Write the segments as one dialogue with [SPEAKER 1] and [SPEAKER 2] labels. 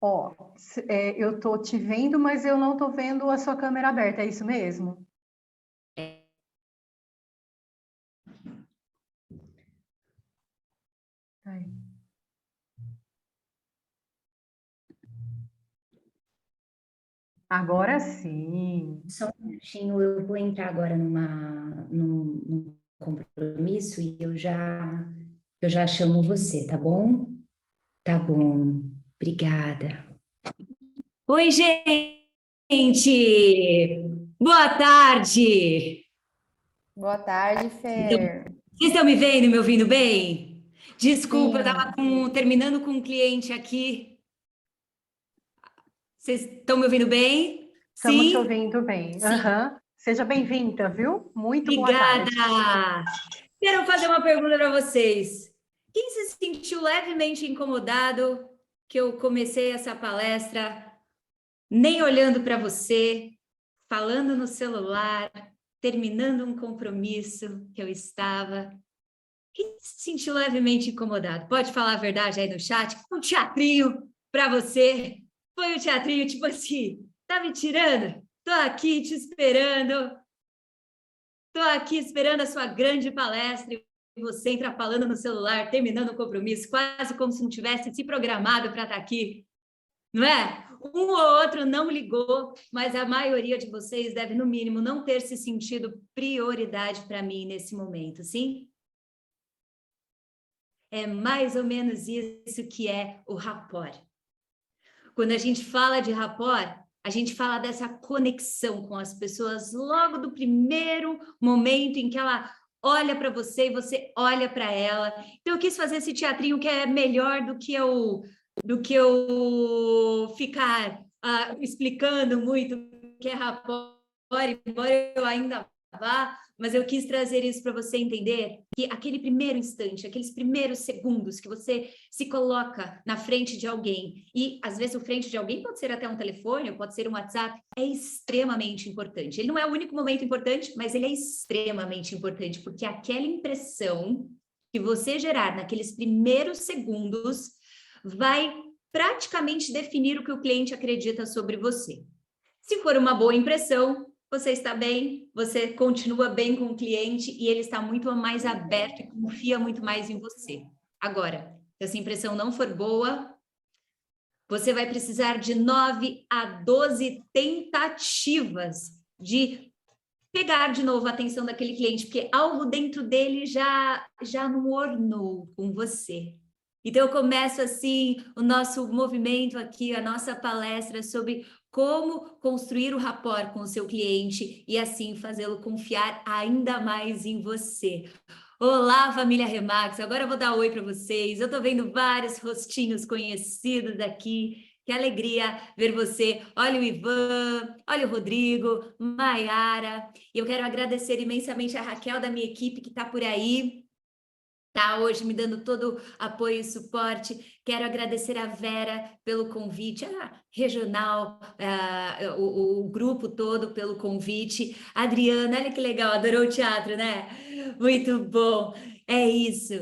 [SPEAKER 1] Ó, eu tô te vendo, mas eu não tô vendo a sua câmera aberta, é isso mesmo? Aí. Agora sim.
[SPEAKER 2] Só um minutinho, eu vou entrar agora num compromisso e eu já chamo você, tá bom? Tá bom, obrigada. Oi, gente! Boa tarde!
[SPEAKER 3] Boa tarde,
[SPEAKER 2] Então,
[SPEAKER 3] Fer.
[SPEAKER 2] vocês estão me vendo e me ouvindo bem? Desculpa, eu
[SPEAKER 3] Sim,
[SPEAKER 2] estava terminando com um cliente aqui. Vocês estão me ouvindo bem?
[SPEAKER 1] Estamos te
[SPEAKER 2] Sim?
[SPEAKER 1] ouvindo bem.
[SPEAKER 2] Sim.
[SPEAKER 1] Aham. Seja bem-vinda, viu? Muito boa
[SPEAKER 2] Obrigada!
[SPEAKER 1] tarde.
[SPEAKER 2] Quero fazer uma pergunta para vocês. Quem se sentiu levemente incomodado que eu comecei essa palestra nem olhando para você, falando no celular, terminando um compromisso que eu estava? Quem se sentiu levemente incomodado? Pode falar a verdade aí no chat? Um teatrinho para você. Foi um teatrinho tipo assim, tá me tirando? Tô aqui te esperando. Estou aqui esperando a sua grande palestra e você entra falando no celular, terminando o compromisso, quase como se não tivesse se programado para estar aqui, não é? Um ou outro não ligou, mas a maioria de vocês deve, no mínimo, não ter se sentido prioridade para mim nesse momento, sim? É mais ou menos isso que é o rapport. Quando a gente fala de rapport, a gente fala dessa conexão com as pessoas logo do primeiro momento em que ela olha para você e você olha para ela. Então eu quis fazer esse teatrinho que é melhor do que eu ficar explicando muito o que é rapport, embora eu ainda vá, mas eu quis trazer isso para você entender que aquele primeiro instante, aqueles primeiros segundos que você se coloca na frente de alguém, e às vezes o frente de alguém pode ser até um telefone, ou pode ser um WhatsApp, é extremamente importante. Ele não é o único momento importante, mas ele é extremamente importante, porque aquela impressão que você gerar naqueles primeiros segundos vai praticamente definir o que o cliente acredita sobre você. Se for uma boa impressão, você está bem, você continua bem com o cliente e ele está muito mais aberto e confia muito mais em você. Agora, se essa impressão não for boa, você vai precisar de 9 a 12 tentativas de pegar de novo a atenção daquele cliente, porque algo dentro dele já não ornou com você. Então, eu começo assim o nosso movimento aqui, a nossa palestra sobre como construir o rapport com o seu cliente e assim fazê-lo confiar ainda mais em você. Olá, família Remax. Agora eu vou dar oi para vocês. Eu estou vendo vários rostinhos conhecidos aqui. Que alegria ver você. Olha o Ivan, olha o Rodrigo, Maiara. E eu quero agradecer imensamente a Raquel da minha equipe que está por aí, tá hoje me dando todo apoio e suporte. Quero agradecer a Vera pelo convite, a regional, o grupo todo pelo convite. Adriana, olha que legal, adorou o teatro, né? Muito bom. É isso.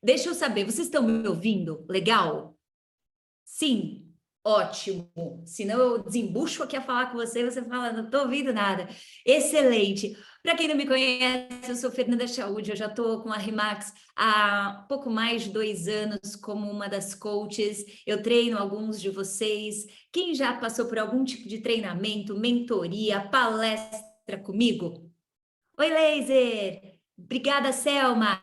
[SPEAKER 2] Deixa eu saber, vocês estão me ouvindo? Legal? Sim. Ótimo. Senão eu desembucho aqui a falar com você e você fala, não estou ouvindo nada. Excelente. Para quem não me conhece, eu sou Fernanda Chaude, eu já estou com a Remax há pouco mais de 2 anos como uma das coaches. Eu treino alguns de vocês. Quem já passou por algum tipo de treinamento, mentoria, palestra comigo? Oi, Laser! Obrigada, Selma!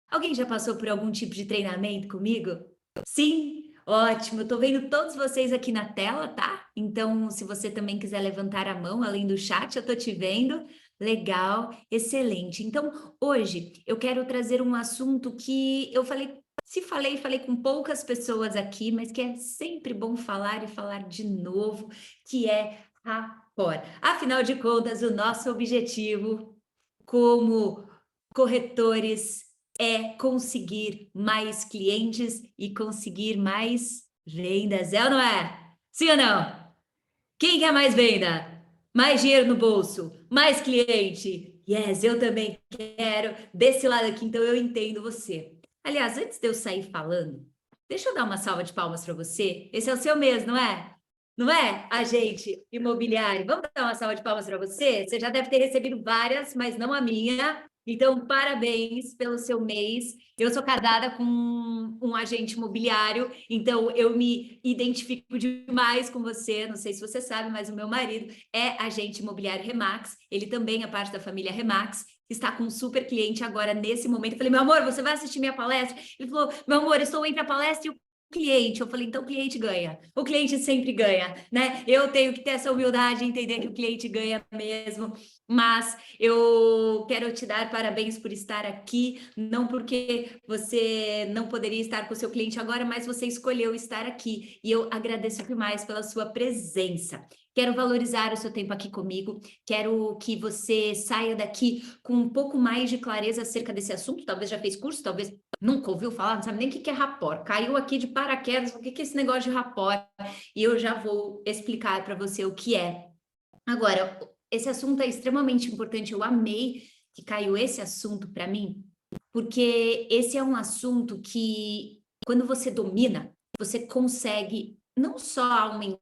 [SPEAKER 2] Alguém já passou por algum tipo de treinamento comigo? Sim? Ótimo, eu tô vendo todos vocês aqui na tela, tá? Então, se você também quiser levantar a mão, além do chat, eu tô te vendo. Legal, excelente. Então, hoje eu quero trazer um assunto que eu falei, falei com poucas pessoas aqui, mas que é sempre bom falar e falar de novo, que é rapport. Afinal de contas, o nosso objetivo como corretores é conseguir mais clientes e conseguir mais vendas, é ou não é? Sim ou não? Quem quer mais venda? Mais dinheiro no bolso? Mais cliente? Yes, eu também quero. Desse lado aqui, então eu entendo você. Aliás, antes de eu sair falando, Deixa eu dar uma salva de palmas para você. Esse é o seu mês, não é? Não é, agente imobiliário? Vamos dar uma salva de palmas para você? Você já deve ter recebido várias, mas não a minha. Então, parabéns pelo seu mês. Eu sou casada com um agente imobiliário, então eu me identifico demais com você. Não sei se você sabe, mas o meu marido é agente imobiliário Remax. Ele também é parte da família Remax. Está com um super cliente agora nesse momento. Eu falei, meu amor, você vai assistir minha palestra? Ele falou, meu amor, eu estou entre a palestra e o cliente. Eu falei, então o cliente ganha. O cliente sempre ganha, né? Eu tenho que ter essa humildade e entender que o cliente ganha mesmo. Mas eu quero te dar parabéns por estar aqui, não porque você não poderia estar com o seu cliente agora, mas você escolheu estar aqui. E eu agradeço demais pela sua presença. Quero valorizar o seu tempo aqui comigo, quero que você saia daqui com um pouco mais de clareza acerca desse assunto, talvez já fez curso, talvez nunca ouviu falar, não sabe nem o que é rapport, caiu aqui de paraquedas, o que é esse negócio de rapport? E eu já vou explicar para você o que é. Agora, esse assunto é extremamente importante, eu amei que caiu esse assunto para mim, porque esse é um assunto que, quando você domina, você consegue não só aumentar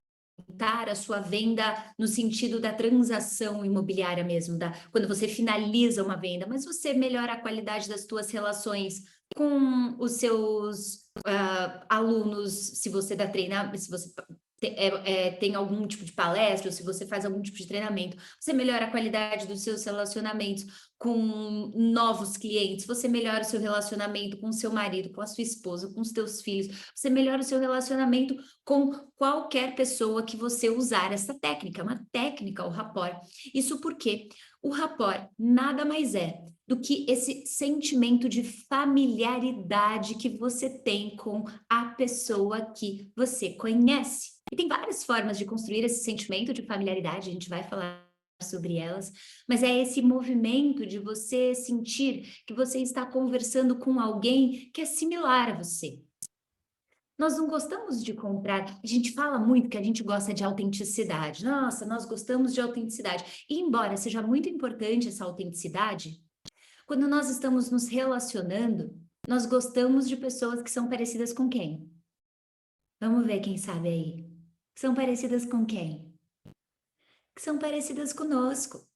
[SPEAKER 2] a sua venda no sentido da transação imobiliária mesmo, quando você finaliza uma venda, mas você melhora a qualidade das suas relações com os seus alunos, se você dá treinamento, se você tem algum tipo de palestra, ou se você faz algum tipo de treinamento, você melhora a qualidade dos seus relacionamentos com novos clientes, você melhora o seu relacionamento com o seu marido, com a sua esposa, com os teus filhos, você melhora o seu relacionamento com qualquer pessoa que você usar essa técnica, uma técnica, o rapport. Isso porque o rapport nada mais é do que esse sentimento de familiaridade que você tem com a pessoa que você conhece. E tem várias formas de construir esse sentimento de familiaridade, a gente vai falar sobre elas, mas é esse movimento de você sentir que você está conversando com alguém que é similar a você. Nós não gostamos de comprar, a gente fala muito que a gente gosta de autenticidade. Nossa, nós gostamos de autenticidade. E embora seja muito importante essa autenticidade, quando nós estamos nos relacionando, nós gostamos de pessoas que são parecidas com quem? Vamos ver quem sabe aí. São parecidas com quem? Que são parecidas conosco.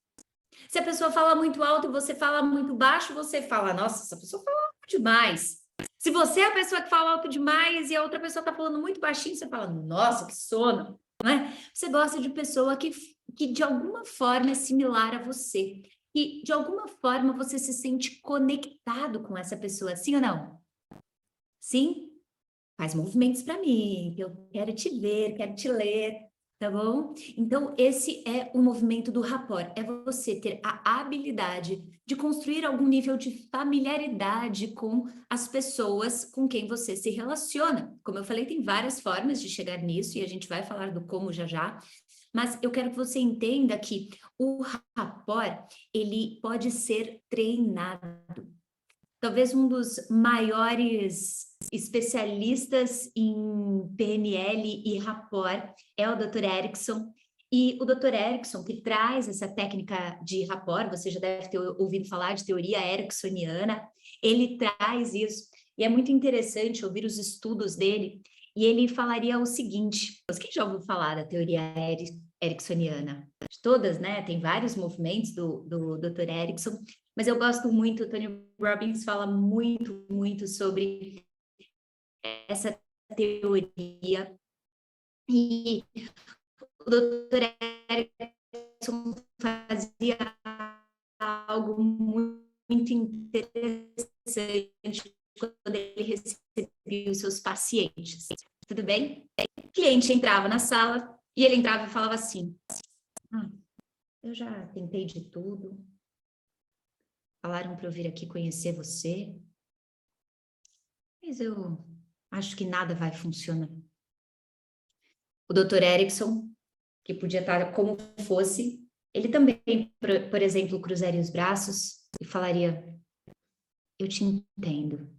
[SPEAKER 2] Se a pessoa fala muito alto e você fala muito baixo, você fala, nossa, essa pessoa fala alto demais. Se você é a pessoa que fala alto demais e a outra pessoa está falando muito baixinho, você fala, nossa, que sono, não é? Você gosta de pessoa que de alguma forma é similar a você. E de alguma forma você se sente conectado com essa pessoa, sim ou não? Sim? Faz movimentos para mim, eu quero te ver, quero te ler, tá bom? Então, esse é o movimento do rapport, é você ter a habilidade de construir algum nível de familiaridade com as pessoas com quem você se relaciona. Como eu falei, tem várias formas de chegar nisso e a gente vai falar do como já já, mas eu quero que você entenda que o rapport, ele pode ser treinado. Talvez um dos maiores especialistas em PNL e rapport é o Dr. Erickson. E o Dr. Erickson, que traz essa técnica de rapport, você já deve ter ouvido falar de teoria ericksoniana, ele traz isso. E é muito interessante ouvir os estudos dele. E ele falaria o seguinte: quem já ouviu falar da teoria ericksoniana? De todas, né? Tem vários movimentos do Dr. Erickson. Mas eu gosto muito, o Tony Robbins fala muito, muito sobre essa teoria. E o Dr. Erickson fazia algo muito interessante quando ele recebia os seus pacientes. Tudo bem? O cliente entrava na sala e ele entrava e falava assim: eu já tentei de tudo. Falaram para eu vir aqui conhecer você, mas eu acho que nada vai funcionar. O Dr. Erickson, que podia estar como fosse, ele também, por exemplo, cruzaria os braços e falaria: eu te entendo,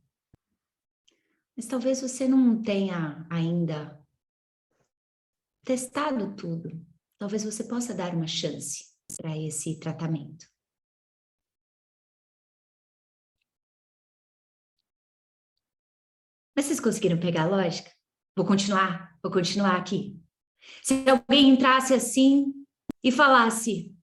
[SPEAKER 2] mas talvez você não tenha ainda testado tudo. Talvez você possa dar uma chance para esse tratamento. Mas vocês conseguiram pegar a lógica? Vou continuar aqui. Se alguém entrasse assim e falasse,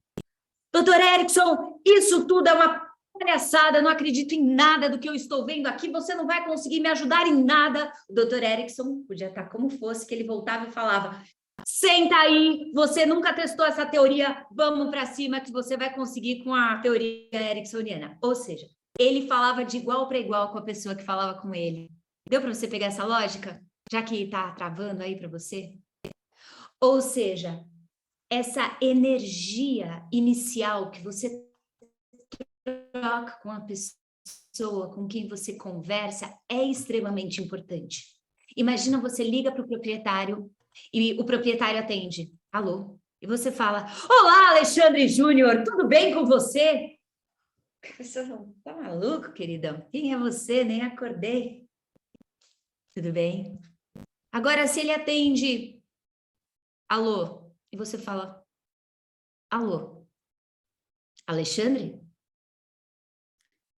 [SPEAKER 2] Doutor Erickson, isso tudo é uma palhaçada, não acredito em nada do que eu estou vendo aqui, você não vai conseguir me ajudar em nada. O doutor Erickson podia estar como fosse, que ele voltava e falava, senta aí, você nunca testou essa teoria, vamos para cima que você vai conseguir com a teoria ericksoniana. Ou seja, ele falava de igual para igual com a pessoa que falava com ele. Deu para você pegar essa lógica? Já que está travando aí para você? Ou seja, essa energia inicial que você troca com a pessoa com quem você conversa é extremamente importante. Imagina você liga para o proprietário e o proprietário atende. Alô? E você fala, olá, Alexandre Júnior, tudo bem com você? Você não tá maluco, queridão? Quem é você? Nem acordei. Tudo bem? Agora, se ele atende, alô? E você fala, alô? Alexandre?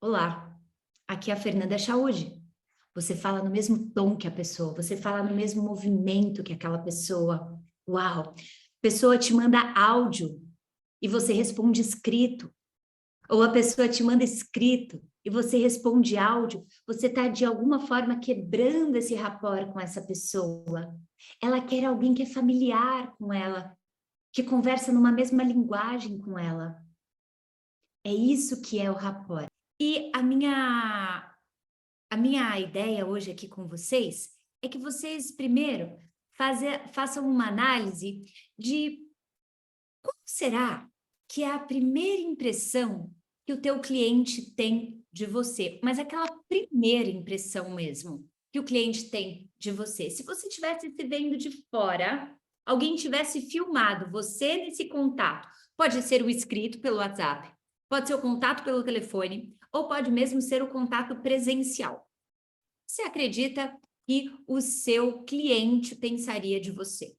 [SPEAKER 2] Olá, aqui é a Fernanda Chaúde. Você fala no mesmo tom que a pessoa, você fala no mesmo movimento que aquela pessoa. Uau! A pessoa te manda áudio e você responde escrito. Ou a pessoa te manda escrito e você responde áudio. Você está, de alguma forma, quebrando esse rapport com essa pessoa. Ela quer alguém que é familiar com ela, que conversa numa mesma linguagem com ela. É isso que é o rapport. E a minha ideia hoje aqui com vocês é que vocês primeiro façam uma análise de qual será que é a primeira impressão que o teu cliente tem de você, mas aquela primeira impressão mesmo que o cliente tem de você. Se você estivesse se vendo de fora, alguém tivesse filmado você nesse contato, pode ser o escrito pelo WhatsApp, pode ser o contato pelo telefone, ou pode mesmo ser o contato presencial. Você acredita que o seu cliente pensaria de você?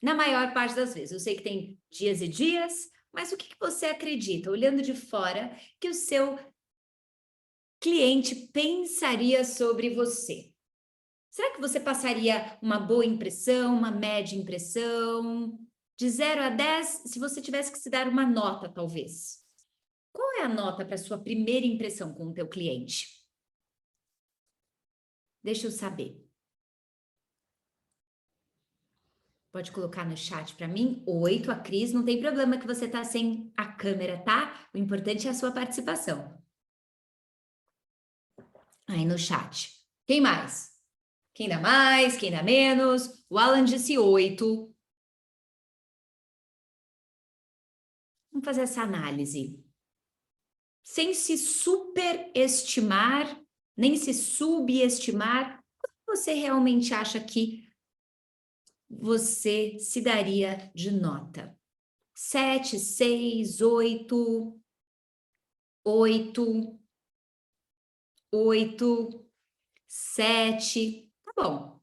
[SPEAKER 2] Na maior parte das vezes. Eu sei que tem dias e dias, mas o que você acredita, olhando de fora, que o seu cliente pensaria sobre você? Será que você passaria uma boa impressão, uma média impressão? De 0 a 10, se você tivesse que se dar uma nota, talvez. Qual é a nota para a sua primeira impressão com o teu cliente? Deixa eu saber. Pode colocar no chat para mim. 8, a Cris, não tem problema que você tá sem a câmera, tá? O importante é a sua participação. Aí no chat. Quem mais? Quem dá mais? Quem dá menos? O Alan disse 8. Vamos fazer essa análise. Sem se superestimar, nem se subestimar, quanto você realmente acha que você se daria de nota? 7, 6, 8, 8, 8, 7, tá bom.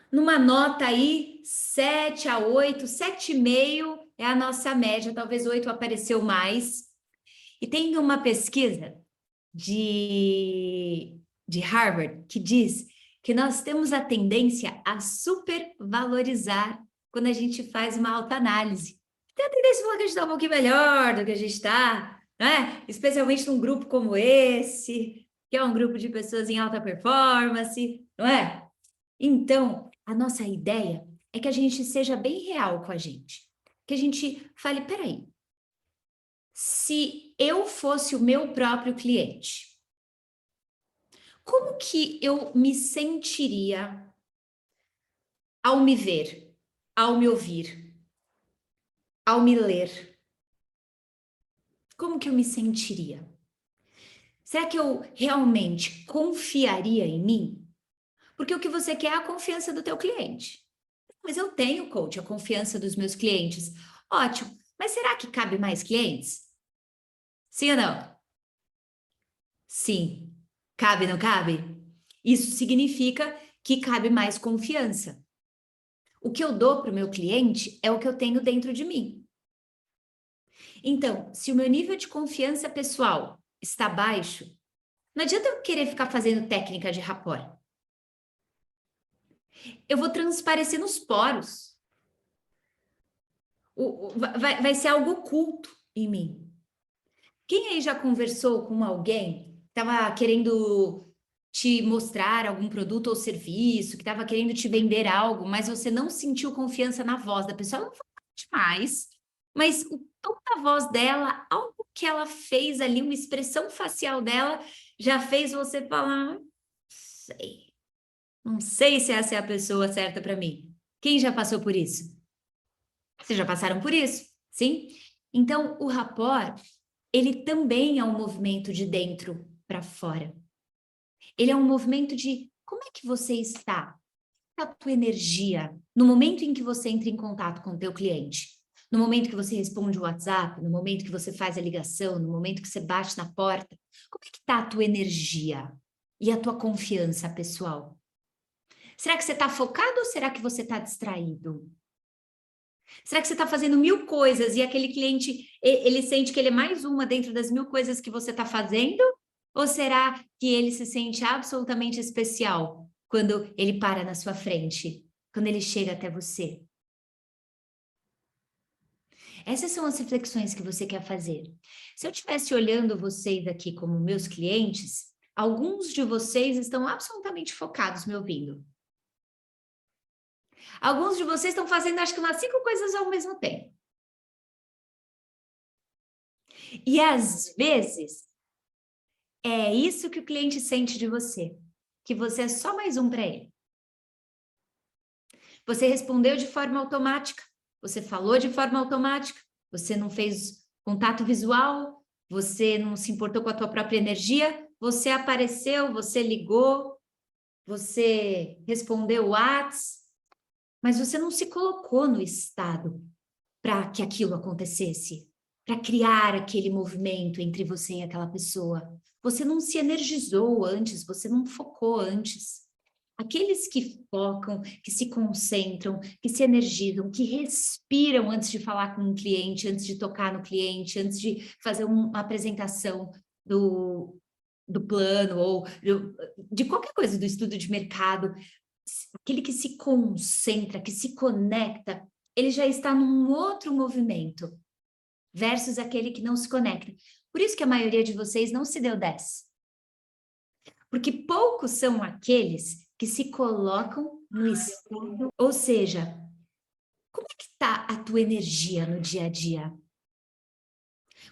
[SPEAKER 2] Numa nota aí, 7 a 8, 7,5 é a nossa média, talvez 8 apareceu mais. E tem uma pesquisa de Harvard que diz que nós temos a tendência a supervalorizar quando a gente faz uma autoanálise. Tem a tendência a falar que a gente está um pouquinho melhor do que a gente está, né? Especialmente num grupo como esse, que é um grupo de pessoas em alta performance, não é? Então, a nossa ideia é que a gente seja bem real com a gente. Que a gente fale, peraí, se eu fosse o meu próprio cliente, como que eu me sentiria ao me ver, ao me ouvir, ao me ler? Como que eu me sentiria? Será que eu realmente confiaria em mim? Porque o que você quer é a confiança do teu cliente. Mas eu tenho, coach, a confiança dos meus clientes. Ótimo. Mas será que cabe mais clientes? Sim ou não? Sim. Cabe, não cabe? Isso significa que cabe mais confiança. O que eu dou para o meu cliente é o que eu tenho dentro de mim. Então, se o meu nível de confiança pessoal está baixo, Não adianta eu querer ficar fazendo técnica de rapport. Eu vou transparecer nos poros. Vai ser algo oculto em mim. Quem aí já conversou com alguém que estava querendo te mostrar algum produto ou serviço, que estava querendo te vender algo, mas você não sentiu confiança na voz da pessoa? Ela não falou demais, mas o tom da voz dela, algo que ela fez ali, uma expressão facial dela, já fez você falar, não sei se essa é a pessoa certa para mim. Quem já passou por isso? Vocês já passaram por isso, sim? Então, o rapport, ele também é um movimento de dentro para fora. Ele é um movimento de como é que você está? A tua energia no momento em que você entra em contato com o teu cliente, no momento que você responde o WhatsApp, no momento que você faz a ligação, no momento que você bate na porta, como é que está a tua energia e a tua confiança pessoal? Será que você está focado ou será que você está distraído? Será que você está fazendo 1000 coisas e aquele cliente, ele sente que ele é mais uma dentro das 1000 coisas que você está fazendo? Ou será que ele se sente absolutamente especial quando ele para na sua frente, quando ele chega até você? Essas são as reflexões que você quer fazer. Se eu estivesse olhando vocês aqui como meus clientes, alguns de vocês estão absolutamente focados me ouvindo. Alguns de vocês estão fazendo, acho que umas 5 coisas ao mesmo tempo. E às vezes, é isso que o cliente sente de você, que você é só mais um para ele. Você respondeu de forma automática, você falou de forma automática, você não fez contato visual, você não se importou com a tua própria energia, você apareceu, você ligou, você respondeu o WhatsApp, mas você não se colocou no estado para que aquilo acontecesse, para criar aquele movimento entre você e aquela pessoa. Você não se energizou antes, você não focou antes. Aqueles que focam, que se concentram, que se energizam, que respiram antes de falar com um cliente, antes de tocar no cliente, antes de fazer uma apresentação do plano ou de qualquer coisa, do estudo de mercado, aquele que se concentra, que se conecta, ele já está num outro movimento, versus aquele que não se conecta. Por isso que a maioria de vocês não se deu 10. Porque poucos são aqueles que se colocam no estado, ou seja, como é que está a tua energia no dia a dia?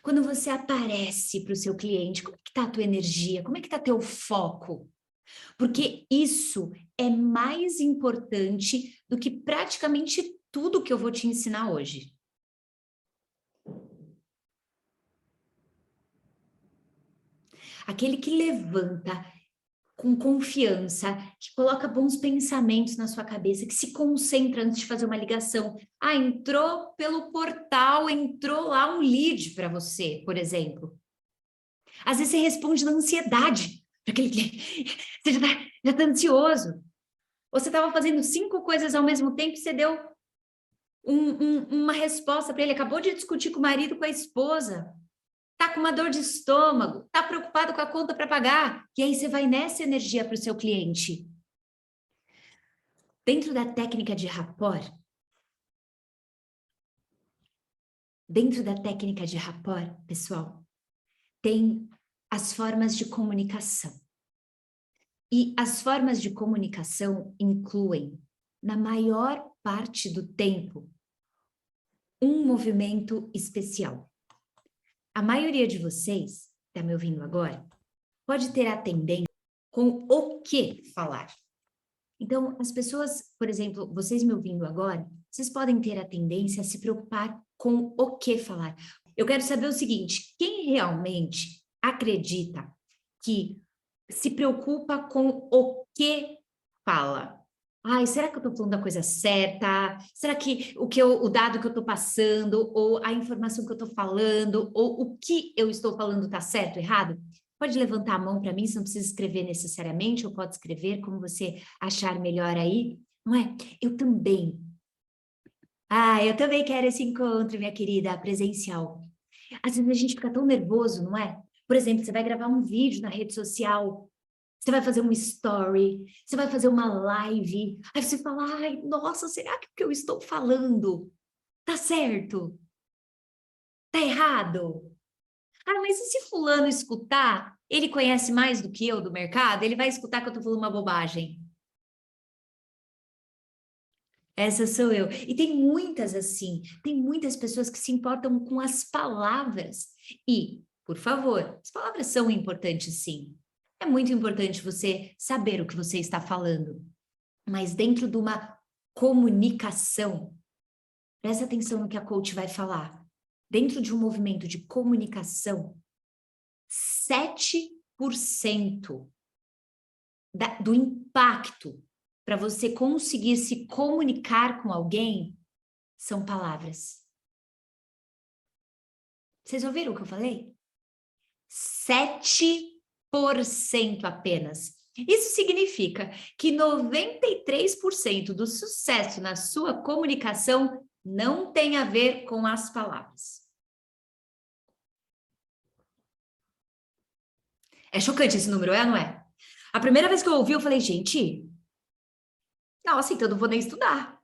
[SPEAKER 2] Quando você aparece para o seu cliente, como é que está a tua energia? Como é que está teu foco? Porque isso é mais importante do que praticamente tudo que eu vou te ensinar hoje. Aquele que levanta com confiança, que coloca bons pensamentos na sua cabeça, que se concentra antes de fazer uma ligação. Ah, entrou pelo portal, entrou lá um lead para você, por exemplo. Às vezes você responde na ansiedade para aquele cliente. Você já tá ansioso. Ou você estava fazendo 5 coisas ao mesmo tempo e você deu uma resposta para ele. Acabou de discutir com o marido, com a esposa. Tá com uma dor de estômago, tá preocupado com a conta para pagar, e aí você vai nessa energia para o seu cliente. Dentro da técnica de rapport, pessoal, tem as formas de comunicação. E as formas de comunicação incluem, na maior parte do tempo, um movimento especial. A maioria de vocês, está me ouvindo agora, pode ter a tendência com o que falar. Então, as pessoas, por exemplo, vocês me ouvindo agora, vocês podem ter a tendência a se preocupar com o que falar. Eu quero saber o seguinte, quem realmente acredita que se preocupa com o que fala? Ai, será que eu estou falando da coisa certa? Será que o dado que eu estou passando, ou a informação que eu estou falando, ou o que eu estou falando está certo, errado? Pode levantar a mão para mim, você não precisa escrever necessariamente, ou pode escrever como você achar melhor aí, não é? Eu também. Ah, eu também quero esse encontro, minha querida, presencial. Às vezes a gente fica tão nervoso, não é? Por exemplo, você vai gravar um vídeo na rede social, você vai fazer uma story, você vai fazer uma live, aí você fala, ai, nossa, será que o que eu estou falando tá certo? Tá errado? Ah, mas e se fulano escutar, ele conhece mais do que eu do mercado, ele vai escutar que eu tô falando uma bobagem. Essa sou eu. E tem muitas assim, tem muitas pessoas que se importam com as palavras. E, por favor, as palavras são importantes, sim. É muito importante você saber o que você está falando. Mas dentro de uma comunicação, presta atenção no que a coach vai falar. Dentro de um movimento de comunicação, 7% do impacto para você conseguir se comunicar com alguém são palavras. Vocês ouviram o que eu falei? 7% apenas. Isso significa que 93% do sucesso na sua comunicação não tem a ver com as palavras. É chocante esse número, é ou não é? A primeira vez que eu ouvi, eu falei, gente, nossa, então eu não vou nem estudar.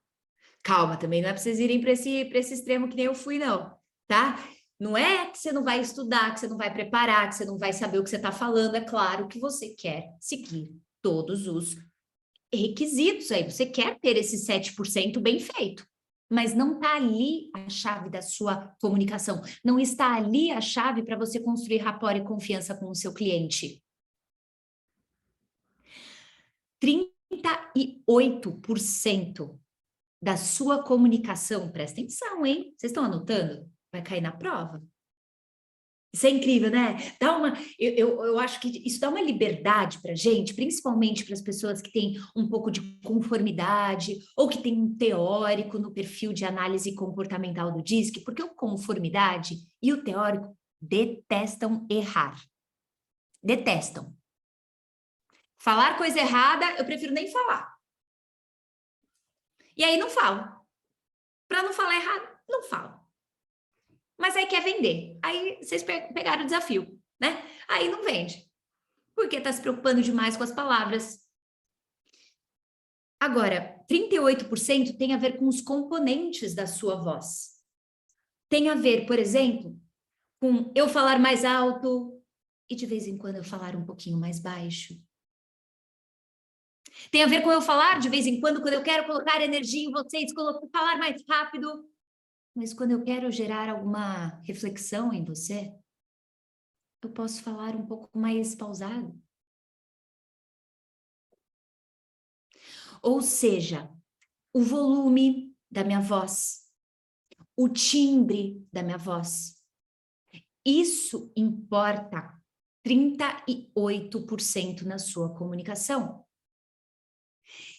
[SPEAKER 2] Calma, também não é para vocês irem para esse extremo que nem eu fui, não, tá? Não é que você não vai estudar, que você não vai preparar, que você não vai saber o que você está falando. É claro que você quer seguir todos os requisitos aí. Você quer ter esse 7% bem feito. Mas não está ali a chave da sua comunicação. Não está ali a chave para você construir rapport e confiança com o seu cliente. 38% da sua comunicação, presta atenção, hein? Vocês estão anotando? Vai cair na prova. Isso é incrível, né? Eu acho que isso dá uma liberdade para a gente, principalmente para as pessoas que têm um pouco de conformidade ou que têm um teórico no perfil de análise comportamental do DISC, porque o conformidade e o teórico detestam errar. Detestam. Falar coisa errada, eu prefiro nem falar. E aí não falo. Para não falar errado, não falo. Mas aí quer vender. Aí vocês pegaram o desafio, né? Aí não vende. Porque está se preocupando demais com as palavras. Agora, 38% tem a ver com os componentes da sua voz. Tem a ver, por exemplo, com eu falar mais alto e de vez em quando eu falar um pouquinho mais baixo. Tem a ver com eu falar de vez em quando eu quero colocar energia em vocês, falar mais rápido. Mas quando eu quero gerar alguma reflexão em você, eu posso falar um pouco mais pausado. Ou seja, o volume da minha voz, o timbre da minha voz. Isso importa 38% na sua comunicação.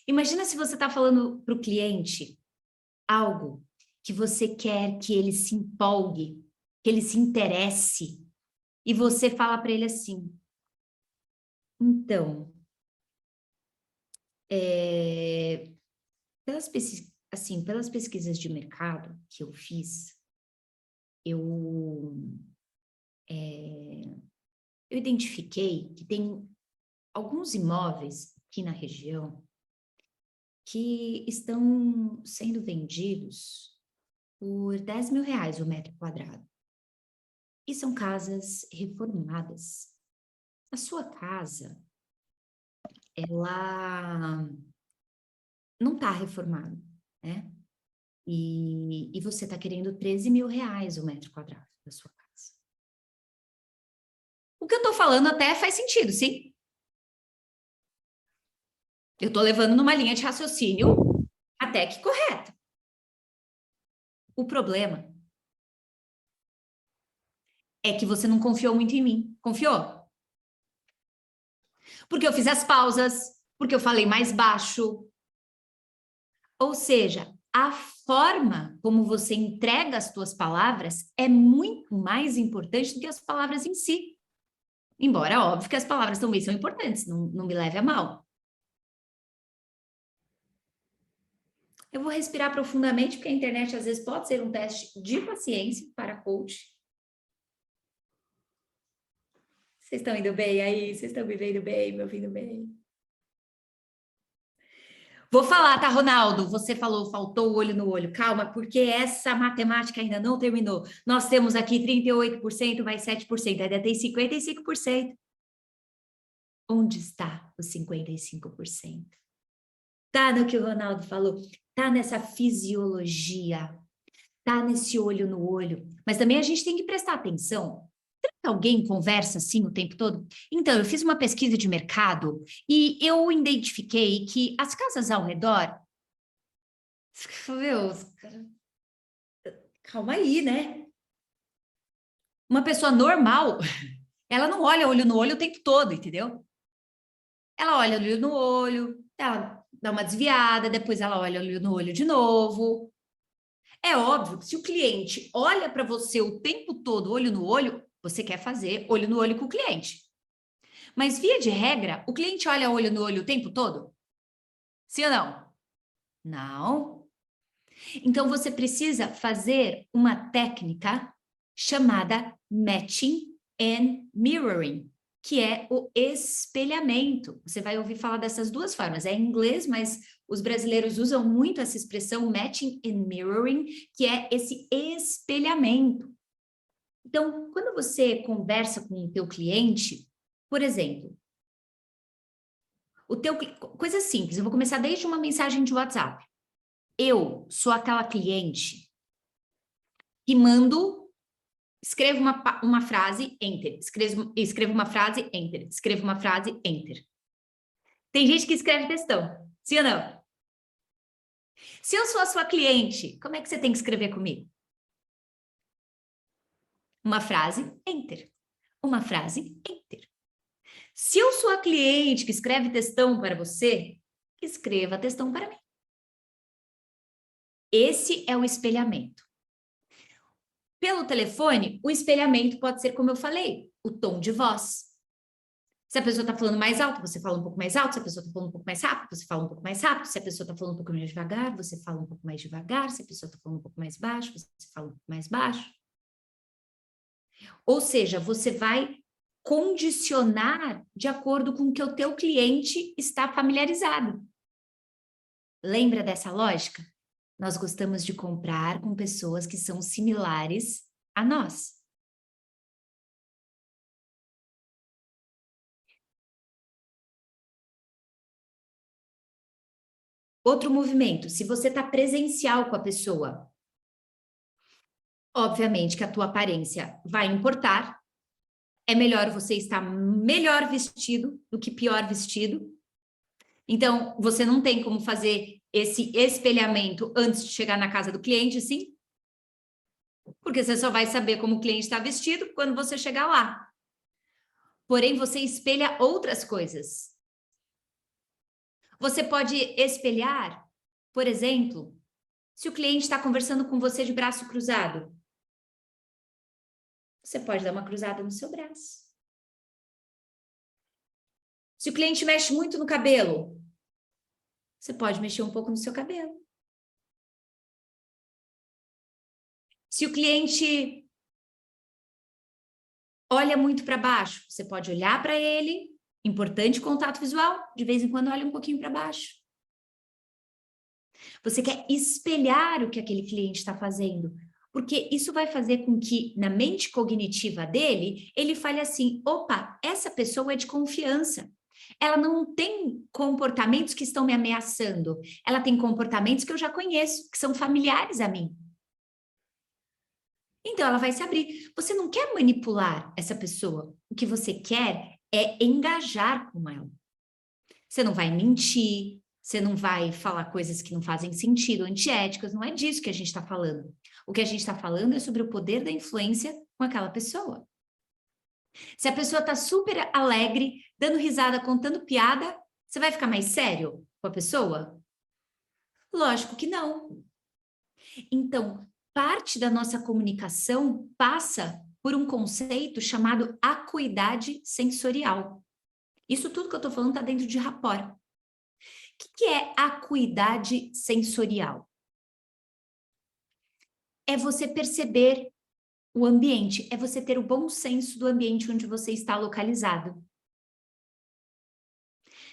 [SPEAKER 2] Imagina se você está falando para o cliente algo que você quer que ele se empolgue, que ele se interesse, e você fala para ele assim, então, pelas pesquisas de mercado que eu fiz, eu identifiquei que tem alguns imóveis aqui na região que estão sendo vendidos por R$10.000 o metro quadrado. E são casas reformadas. A sua casa, ela não está reformada, né? E você está querendo R$13.000 o metro quadrado da sua casa. O que eu estou falando até faz sentido, sim? Eu estou levando numa linha de raciocínio até que correta. O problema é que você não confiou muito em mim. Confiou? Porque eu fiz as pausas, porque eu falei mais baixo. Ou seja, a forma como você entrega as suas palavras é muito mais importante do que as palavras em si. Embora, óbvio, que as palavras também são importantes, não me leve a mal. Eu vou respirar profundamente, porque a internet às vezes pode ser um teste de paciência para coach. Vocês estão indo bem aí? Vocês estão me vendo bem, me ouvindo bem? Vou falar, tá, Ronaldo? Você falou, faltou o olho no olho. Calma, porque essa matemática ainda não terminou. Nós temos aqui 38% mais 7%, ainda tem 55%. Onde está os 55%? Tá no que o Ronaldo falou, tá nessa fisiologia, tá nesse olho no olho. Mas também a gente tem que prestar atenção. Será que alguém conversa assim o tempo todo? Então, eu fiz uma pesquisa de mercado e eu identifiquei que as casas ao redor... Meu, calma aí, né? Uma pessoa normal, ela não olha olho no olho o tempo todo, entendeu? Ela olha olho no olho, ela dá uma desviada, depois ela olha olho no olho de novo. É óbvio que se o cliente olha para você o tempo todo, olho no olho, você quer fazer olho no olho com o cliente. Mas, via de regra, o cliente olha olho no olho o tempo todo? Sim ou não? Não. Então, você precisa fazer uma técnica chamada matching and mirroring, que é o espelhamento. Você vai ouvir falar dessas duas formas. É em inglês, mas os brasileiros usam muito essa expressão matching and mirroring, que é esse espelhamento. Então, quando você conversa com o teu cliente, por exemplo, coisa simples, eu vou começar desde uma mensagem de WhatsApp. Eu sou aquela cliente que escrevo uma frase, enter. Escrevo uma frase, enter. Escrevo uma frase, enter. Tem gente que escreve textão, sim ou não? Se eu sou a sua cliente, como é que você tem que escrever comigo? Uma frase, enter. Uma frase, enter. Se eu sou a cliente que escreve textão para você, escreva textão para mim. Esse é o espelhamento. Pelo telefone, o espelhamento pode ser, como eu falei, o tom de voz. Se a pessoa está falando mais alto, você fala um pouco mais alto. Se a pessoa está falando um pouco mais rápido, você fala um pouco mais rápido. Se a pessoa está falando um pouco mais devagar, você fala um pouco mais devagar. Se a pessoa está falando um pouco mais baixo, você fala um pouco mais baixo. Ou seja, você vai condicionar de acordo com o que o teu cliente está familiarizado. Lembra dessa lógica? Nós gostamos de comprar com pessoas que são similares a nós. Outro movimento, se você está presencial com a pessoa, obviamente que a tua aparência vai importar. É melhor você estar melhor vestido do que pior vestido. Então, você não tem como fazer esse espelhamento antes de chegar na casa do cliente, sim? Porque você só vai saber como o cliente está vestido quando você chegar lá. Porém, você espelha outras coisas. Você pode espelhar, por exemplo, se o cliente está conversando com você de braço cruzado, você pode dar uma cruzada no seu braço. Se o cliente mexe muito no cabelo, você pode mexer um pouco no seu cabelo. Se o cliente olha muito para baixo, você pode olhar para ele, importante contato visual, de vez em quando olha um pouquinho para baixo. Você quer espelhar o que aquele cliente está fazendo, porque isso vai fazer com que, na mente cognitiva dele, ele fale assim, opa, essa pessoa é de confiança. Ela não tem comportamentos que estão me ameaçando, ela tem comportamentos que eu já conheço, que são familiares a mim. Então, ela vai se abrir. Você não quer manipular essa pessoa. O que você quer é engajar com ela. Você não vai mentir, você não vai falar coisas que não fazem sentido, antiéticas, não é disso que a gente está falando. O que a gente está falando é sobre o poder da influência com aquela pessoa. Se a pessoa está super alegre, dando risada, contando piada, você vai ficar mais sério com a pessoa? Lógico que não. Então, parte da nossa comunicação passa por um conceito chamado acuidade sensorial. Isso tudo que eu estou falando está dentro de rapport. O que é acuidade sensorial? É você perceber o ambiente, é você ter o bom senso do ambiente onde você está localizado.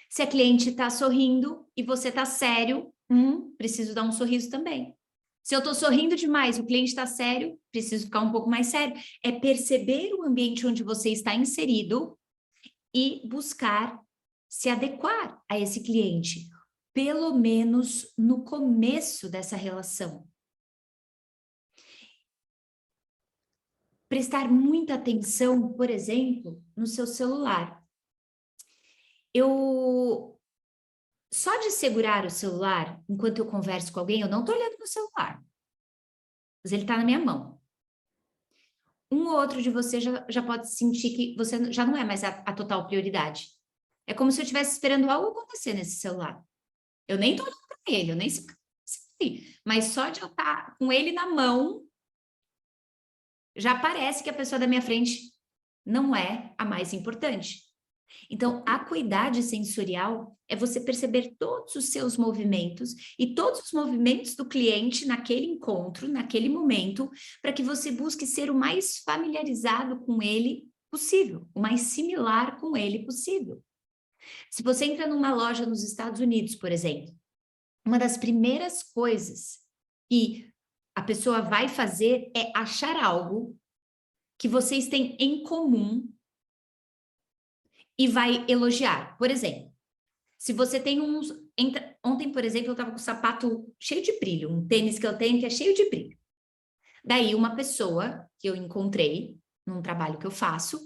[SPEAKER 2] Se a cliente está sorrindo e você está sério, preciso dar um sorriso também. Se eu estou sorrindo demais, o cliente está sério, preciso ficar um pouco mais sério. É perceber o ambiente onde você está inserido e buscar se adequar a esse cliente, pelo menos no começo dessa relação. Prestar muita atenção, por exemplo, no seu celular. Só de segurar o celular, enquanto eu converso com alguém, eu não estou olhando no celular, mas ele está na minha mão. Um ou outro de vocês já pode sentir que você já não é mais a total prioridade. É como se eu estivesse esperando algo acontecer nesse celular. Eu nem estou olhando para ele, eu nem sei, mas só de eu estar com ele na mão, já parece que a pessoa da minha frente não é a mais importante. Então, a acuidade sensorial é você perceber todos os seus movimentos e todos os movimentos do cliente naquele encontro, naquele momento, para que você busque ser o mais familiarizado com ele possível, o mais similar com ele possível. Se você entra numa loja nos Estados Unidos, por exemplo, uma das primeiras coisas que a pessoa vai fazer é achar algo que vocês têm em comum e vai elogiar. Por exemplo, se você tem uns... Ontem, por exemplo, eu estava com o sapato cheio de brilho, um tênis que eu tenho que é cheio de brilho. Daí, uma pessoa que eu encontrei num trabalho que eu faço,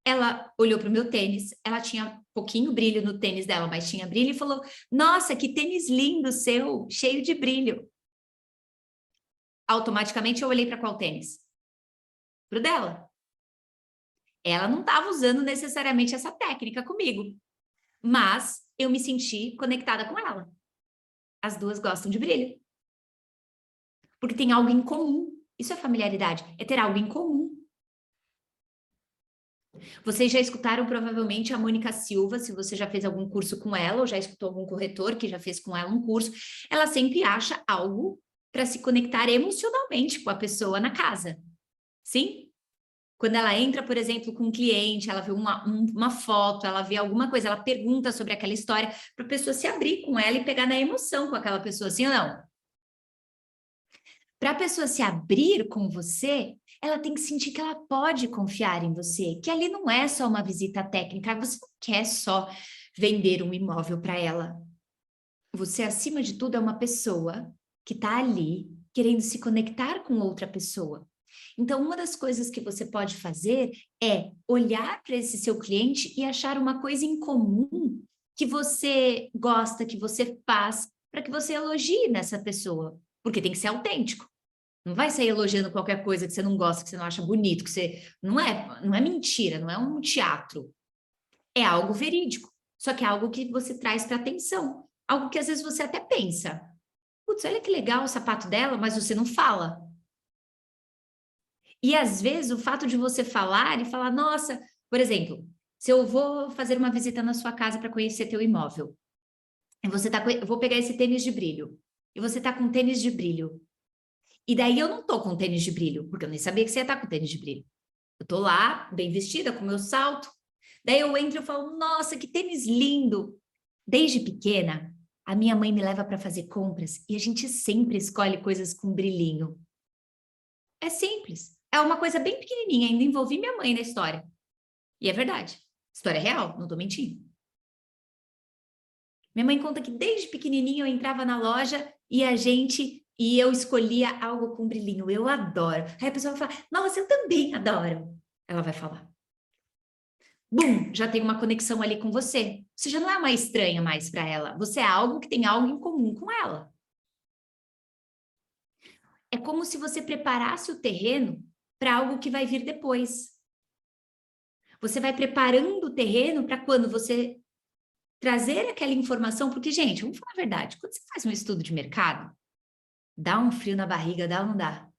[SPEAKER 2] ela olhou para o meu tênis, ela tinha pouquinho brilho no tênis dela, mas tinha brilho e falou, nossa, que tênis lindo seu, cheio de brilho. Automaticamente eu olhei para qual tênis? Pro dela. Ela não estava usando necessariamente essa técnica comigo, mas eu me senti conectada com ela. As duas gostam de brilho. Porque tem algo em comum. Isso é familiaridade, é ter algo em comum. Vocês já escutaram provavelmente a Mônica Silva, se você já fez algum curso com ela, ou já escutou algum corretor que já fez com ela um curso, ela sempre acha algo para se conectar emocionalmente com a pessoa na casa. Sim? Quando ela entra, por exemplo, com um cliente, ela vê uma foto, ela vê alguma coisa, ela pergunta sobre aquela história, para a pessoa se abrir com ela e pegar na emoção com aquela pessoa, sim ou não? Para a pessoa se abrir com você, ela tem que sentir que ela pode confiar em você, que ali não é só uma visita técnica, você não quer só vender um imóvel para ela. Você, acima de tudo, é uma pessoa que está ali querendo se conectar com outra pessoa. Então, uma das coisas que você pode fazer é olhar para esse seu cliente e achar uma coisa em comum que você gosta, que você faz, para que você elogie nessa pessoa, porque tem que ser autêntico. Não vai sair elogiando qualquer coisa que você não gosta, que você não acha bonito, que você... Não é mentira, não é um teatro. É algo verídico, só que é algo que você traz para atenção. Algo que às vezes você até pensa, putz, olha que legal o sapato dela, mas você não fala. E às vezes o fato de você falar e falar, nossa, por exemplo, se eu vou fazer uma visita na sua casa para conhecer teu imóvel, e você tá eu vou pegar esse tênis de brilho, e você tá com tênis de brilho. E daí eu não tô com tênis de brilho, porque eu nem sabia que você ia estar com tênis de brilho. Eu tô lá, bem vestida, com meu salto. Daí eu entro e falo, nossa, que tênis lindo. Desde pequena, a minha mãe me leva para fazer compras e a gente sempre escolhe coisas com brilhinho. É simples. É uma coisa bem pequenininha, ainda envolvi minha mãe na história. E é verdade. História real, não tô mentindo. Minha mãe conta que desde pequenininha eu entrava na loja e eu escolhia algo com brilhinho. Eu adoro. Aí a pessoa vai falar, nossa, eu também adoro. Ela vai falar. Bum, já tem uma conexão ali com você. Você já não é uma estranha mais para ela. Você é algo que tem algo em comum com ela. É como se você preparasse o terreno para algo que vai vir depois. Você vai preparando o terreno para quando você trazer aquela informação, porque, gente, vamos falar a verdade, quando você faz um estudo de mercado, dá um frio na barriga, dá ou não dá?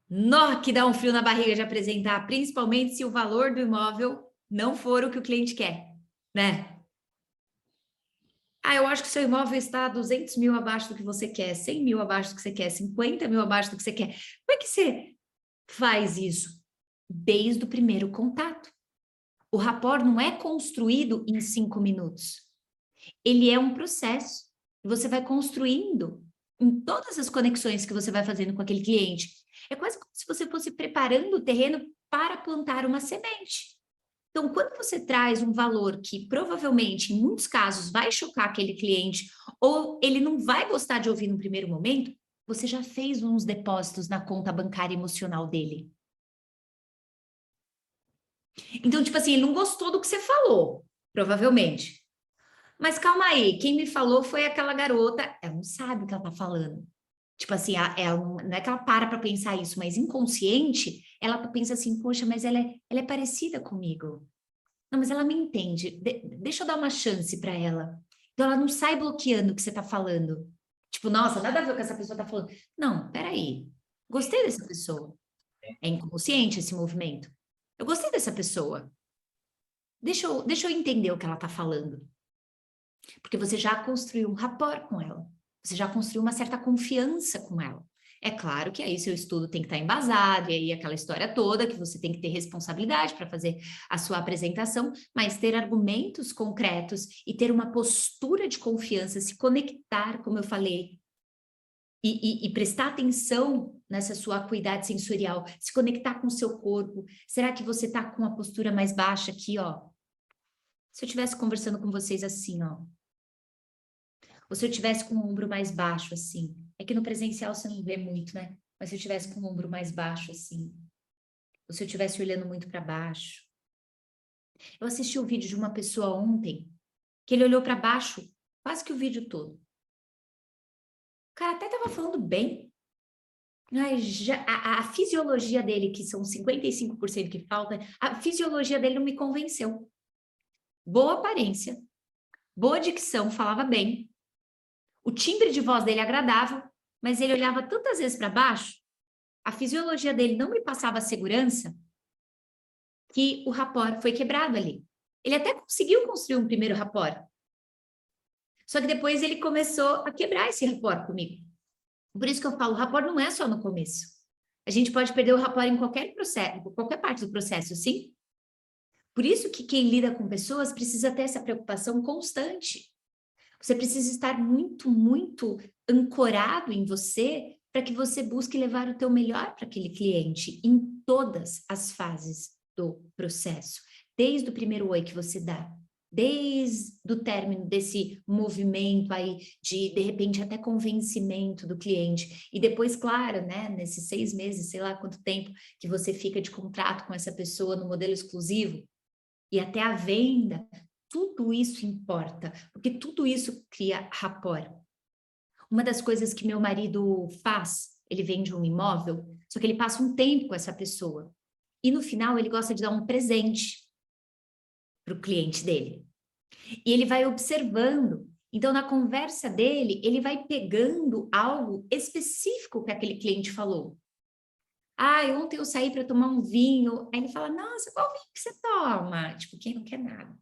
[SPEAKER 2] Nó que dá um frio na barriga de apresentar, principalmente se o valor do imóvel não for o que o cliente quer, né? Ah, eu acho que seu imóvel está 200 mil abaixo do que você quer, 100 mil abaixo do que você quer, 50 mil abaixo do que você quer. Como é que você faz isso? Desde o primeiro contato. O rapport não é construído em 5 minutos. Ele é um processo. Você vai construindo em todas as conexões que você vai fazendo com aquele cliente. É quase como se você fosse preparando o terreno para plantar uma semente. Então, quando você traz um valor que provavelmente, em muitos casos, vai chocar aquele cliente ou ele não vai gostar de ouvir no primeiro momento, você já fez uns depósitos na conta bancária emocional dele. Então, tipo assim, ele não gostou do que você falou, provavelmente. Mas calma aí, quem me falou foi aquela garota, ela não sabe o que ela tá falando. Tipo assim, ela não é que ela para pensar isso, mas inconsciente, ela pensa assim, poxa, mas ela é parecida comigo. Não, mas ela me entende. Deixa eu dar uma chance para ela. Então ela não sai bloqueando o que você está falando. Tipo, nossa, nada a ver com o que essa pessoa está falando. Não, peraí. Gostei dessa pessoa. É inconsciente esse movimento. Eu gostei dessa pessoa. Deixa eu entender o que ela está falando. Porque você já construiu um rapport com ela. Você já construiu uma certa confiança com ela. É claro que aí seu estudo tem que estar embasado, e aí aquela história toda que você tem que ter responsabilidade para fazer a sua apresentação, mas ter argumentos concretos e ter uma postura de confiança, se conectar, como eu falei, e prestar atenção nessa sua acuidade sensorial, se conectar com o seu corpo. Será que você está com uma postura mais baixa aqui, ó? Se eu estivesse conversando com vocês assim, ó, ou se eu tivesse com o ombro mais baixo, assim. É que no presencial você não vê muito, né? Mas se eu tivesse com o ombro mais baixo, assim. Ou se eu estivesse olhando muito para baixo. Eu assisti o vídeo de uma pessoa ontem, que ele olhou para baixo quase que o vídeo todo. O cara até estava falando bem, mas já, a fisiologia dele, que são 55% que falta, a fisiologia dele não me convenceu. Boa aparência, boa dicção, falava bem. O timbre de voz dele agradável, mas ele olhava tantas vezes para baixo, a fisiologia dele não me passava segurança, que o rapport foi quebrado ali. Ele até conseguiu construir um primeiro rapport. Só que depois ele começou a quebrar esse rapport comigo. Por isso que eu falo, o rapport não é só no começo. A gente pode perder o rapport em qualquer processo, qualquer parte do processo, sim? Por isso que quem lida com pessoas precisa ter essa preocupação constante. Você precisa estar muito, muito ancorado em você para que você busque levar o teu melhor para aquele cliente em todas as fases do processo. Desde o primeiro oi que você dá, desde o término desse movimento aí de repente, até convencimento do cliente. E depois, claro, né, nesses 6 meses, sei lá quanto tempo que você fica de contrato com essa pessoa no modelo exclusivo, e até a venda, tudo isso importa, porque tudo isso cria rapport. Uma das coisas que meu marido faz, ele vende um imóvel, só que ele passa um tempo com essa pessoa. E no final ele gosta de dar um presente para o cliente dele. E ele vai observando. Então, na conversa dele, ele vai pegando algo específico que aquele cliente falou. Ah, ontem eu saí para tomar um vinho. Aí ele fala, nossa, qual vinho que você toma? Tipo, quem não quer nada?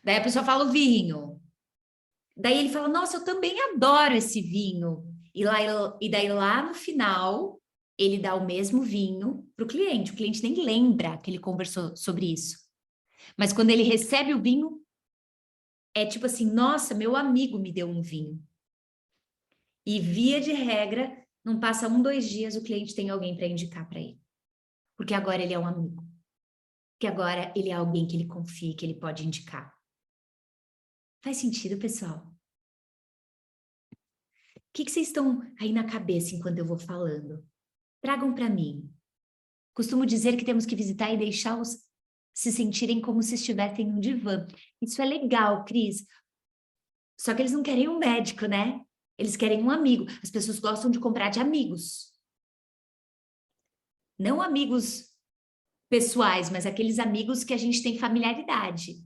[SPEAKER 2] Daí a pessoa fala o vinho. Daí ele fala, nossa, eu também adoro esse vinho. E daí lá no final, ele dá o mesmo vinho para o cliente nem lembra que ele conversou sobre isso. Mas quando ele recebe o vinho, é tipo assim, nossa, meu amigo me deu um vinho. E via de regra, não passa 1, 2 dias, o cliente tem alguém para indicar para ele. Porque agora ele é um amigo. Porque agora ele é alguém que ele confia, que ele pode indicar. Faz sentido, pessoal? O que vocês estão aí na cabeça enquanto eu vou falando? Tragam para mim. Costumo dizer que temos que visitar e deixá-los se sentirem como se estivessem em um divã. Isso é legal, Cris. Só que eles não querem um médico, né? Eles querem um amigo. As pessoas gostam de comprar de amigos. Não amigos pessoais, mas aqueles amigos que a gente tem familiaridade.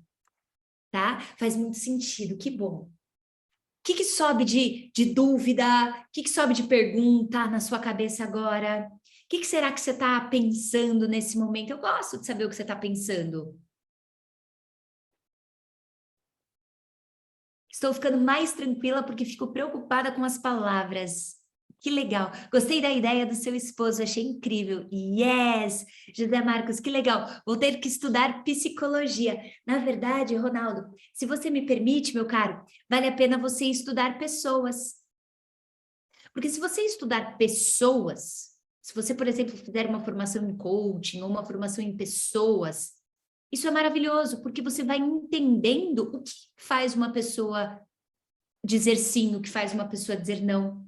[SPEAKER 2] Tá? Faz muito sentido, que bom. O que sobe de dúvida? O que sobe de pergunta na sua cabeça agora? O que será que você está pensando nesse momento? Eu gosto de saber o que você está pensando. Estou ficando mais tranquila porque fico preocupada com as palavras. Que legal. Gostei da ideia do seu esposo, achei incrível. Yes! José Marcos, que legal. Vou ter que estudar psicologia. Na verdade, Ronaldo, se você me permite, meu caro, vale a pena você estudar pessoas. Porque se você estudar pessoas, se você, por exemplo, fizer uma formação em coaching ou uma formação em pessoas, isso é maravilhoso, porque você vai entendendo o que faz uma pessoa dizer sim, o que faz uma pessoa dizer não.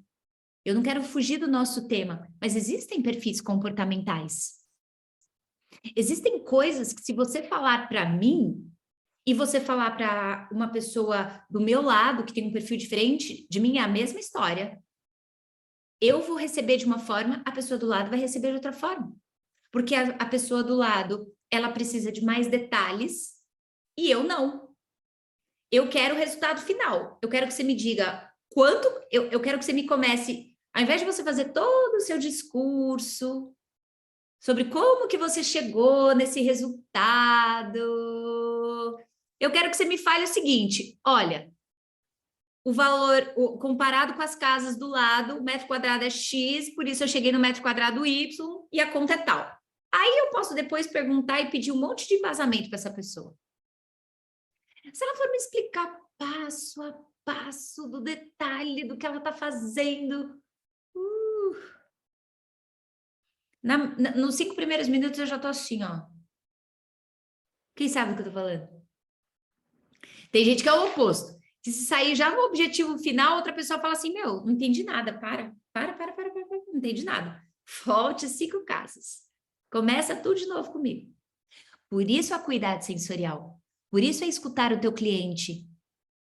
[SPEAKER 2] Eu não quero fugir do nosso tema, mas existem perfis comportamentais. Existem coisas que se você falar para mim e você falar para uma pessoa do meu lado que tem um perfil diferente, de mim é a mesma história. Eu vou receber de uma forma, a pessoa do lado vai receber de outra forma. Porque a pessoa do lado, ela precisa de mais detalhes e eu não. Eu quero o resultado final. Eu quero que você me diga quanto, eu quero que você me comece, ao invés de você fazer todo o seu discurso sobre como que você chegou nesse resultado, eu quero que você me fale o seguinte, olha, o valor, comparado com as casas do lado, o metro quadrado é X, por isso eu cheguei no metro quadrado Y e a conta é tal. Aí eu posso depois perguntar e pedir um monte de embasamento para essa pessoa. Se ela for me explicar passo a passo do detalhe do que ela está fazendo, nos 5 primeiros minutos eu já estou assim, ó. Quem sabe o que eu estou falando? Tem gente que é o oposto. Que se sair já no objetivo final, outra pessoa fala assim, meu, não entendi nada, para, não entendi nada. Volte 5 casas. Começa tudo de novo comigo. Por isso a acuidade sensorial. Por isso é escutar o teu cliente.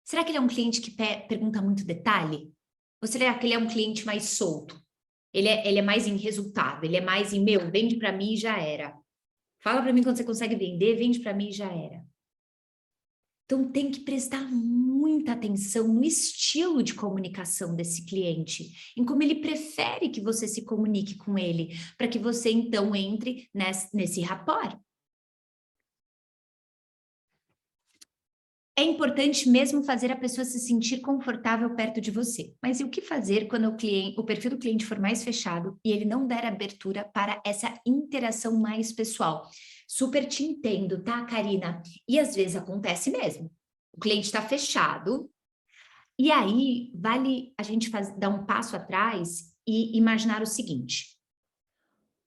[SPEAKER 2] Será que ele é um cliente que pergunta muito detalhe? Ou será que ele é um cliente mais solto? Ele é mais em resultado, ele é mais em, meu, vende para mim e já era. Fala para mim quando você consegue vender, vende para mim e já era. Então tem que prestar muita atenção no estilo de comunicação desse cliente, em como ele prefere que você se comunique com ele, para que você então entre nesse rapport. É importante mesmo fazer a pessoa se sentir confortável perto de você. Mas e o que fazer quando o perfil do cliente for mais fechado e ele não der abertura para essa interação mais pessoal? Super te entendo, tá, Karina? E às vezes acontece mesmo. O cliente está fechado e aí vale a gente dar um passo atrás e imaginar o seguinte.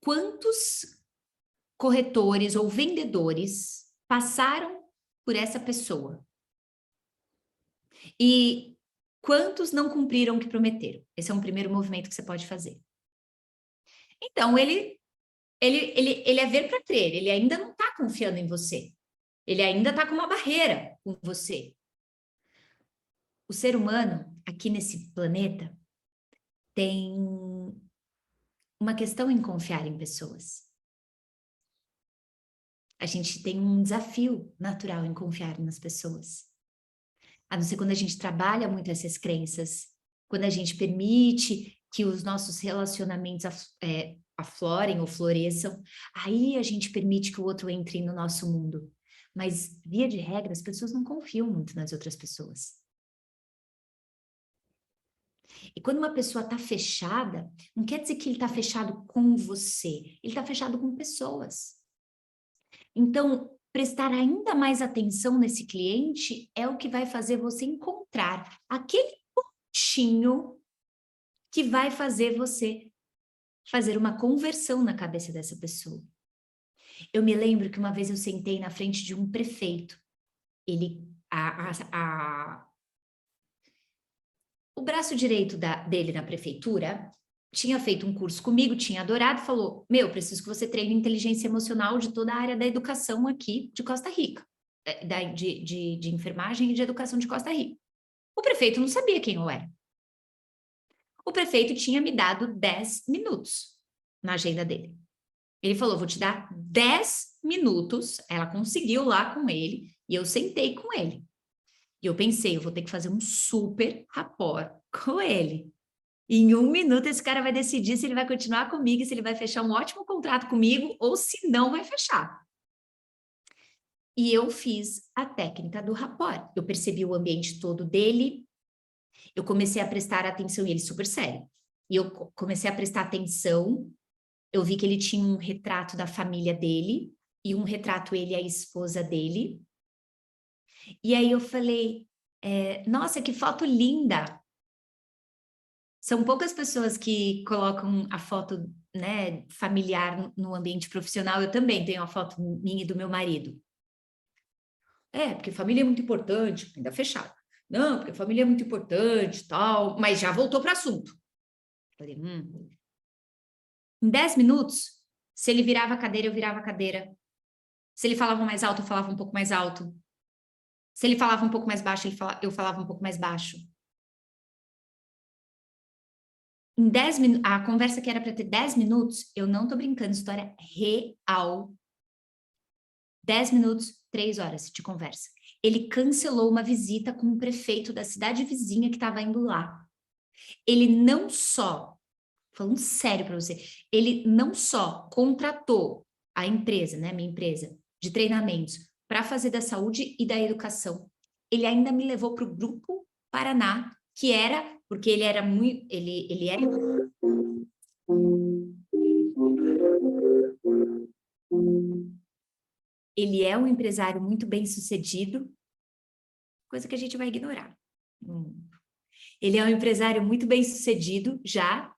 [SPEAKER 2] Quantos corretores ou vendedores passaram por essa pessoa? E quantos não cumpriram o que prometeram? Esse é um primeiro movimento que você pode fazer. Então, ele é ver para crer, ele ainda não está confiando em você. Ele ainda está com uma barreira com você. O ser humano, aqui nesse planeta, tem uma questão em confiar em pessoas. A gente tem um desafio natural em confiar nas pessoas. A não ser quando a gente trabalha muito essas crenças, quando a gente permite que os nossos relacionamentos aflorem ou floresçam, aí a gente permite que o outro entre no nosso mundo. Mas, via de regra, as pessoas não confiam muito nas outras pessoas. E quando uma pessoa está fechada, não quer dizer que ele está fechado com você, ele está fechado com pessoas. Então, prestar ainda mais atenção nesse cliente é o que vai fazer você encontrar aquele pontinho que vai fazer você fazer uma conversão na cabeça dessa pessoa. Eu me lembro que uma vez eu sentei na frente de um prefeito. O braço direito dele na prefeitura tinha feito um curso comigo, tinha adorado, falou, meu, preciso que você treine inteligência emocional de toda a área da educação aqui de Costa Rica, de enfermagem e de educação de Costa Rica. O prefeito não sabia quem eu era. O prefeito tinha me dado 10 minutos na agenda dele. Ele falou, vou te dar 10 minutos, ela conseguiu lá com ele, e eu sentei com ele. E eu pensei, eu vou ter que fazer um super rapport com ele. Em 1 minuto, esse cara vai decidir se ele vai continuar comigo, se ele vai fechar um ótimo contrato comigo, ou se não vai fechar. E eu fiz a técnica do rapport. Eu percebi o ambiente todo dele, eu comecei a prestar atenção, e ele super sério. E eu comecei a prestar atenção, eu vi que ele tinha um retrato da família dele, e um retrato ele e a esposa dele. E aí eu falei, nossa, que foto linda! São poucas pessoas que colocam a foto, né, familiar no ambiente profissional. Eu também tenho a foto minha e do meu marido. Porque família é muito importante, ainda fechado. Não, porque família é muito importante, tal, mas já voltou para o assunto. Falei, Em 10 minutos, se ele virava a cadeira, eu virava a cadeira. Se ele falava mais alto, eu falava um pouco mais alto. Se ele falava um pouco mais baixo, eu falava um pouco mais baixo. Em 10 minutos, a conversa que era para ter 10 minutos, eu não tô brincando, história real. 10 minutos, 3 horas de conversa. Ele cancelou uma visita com o prefeito da cidade vizinha que estava indo lá. Ele não só, falando sério para você, ele não só contratou a empresa, né, minha empresa, de treinamentos para fazer da saúde e da educação. Ele ainda me levou para o Grupo Paraná, que era, porque ele era muito, ele era... Ele é um empresário muito bem-sucedido, coisa que a gente vai ignorar. Ele é um empresário muito bem-sucedido, já,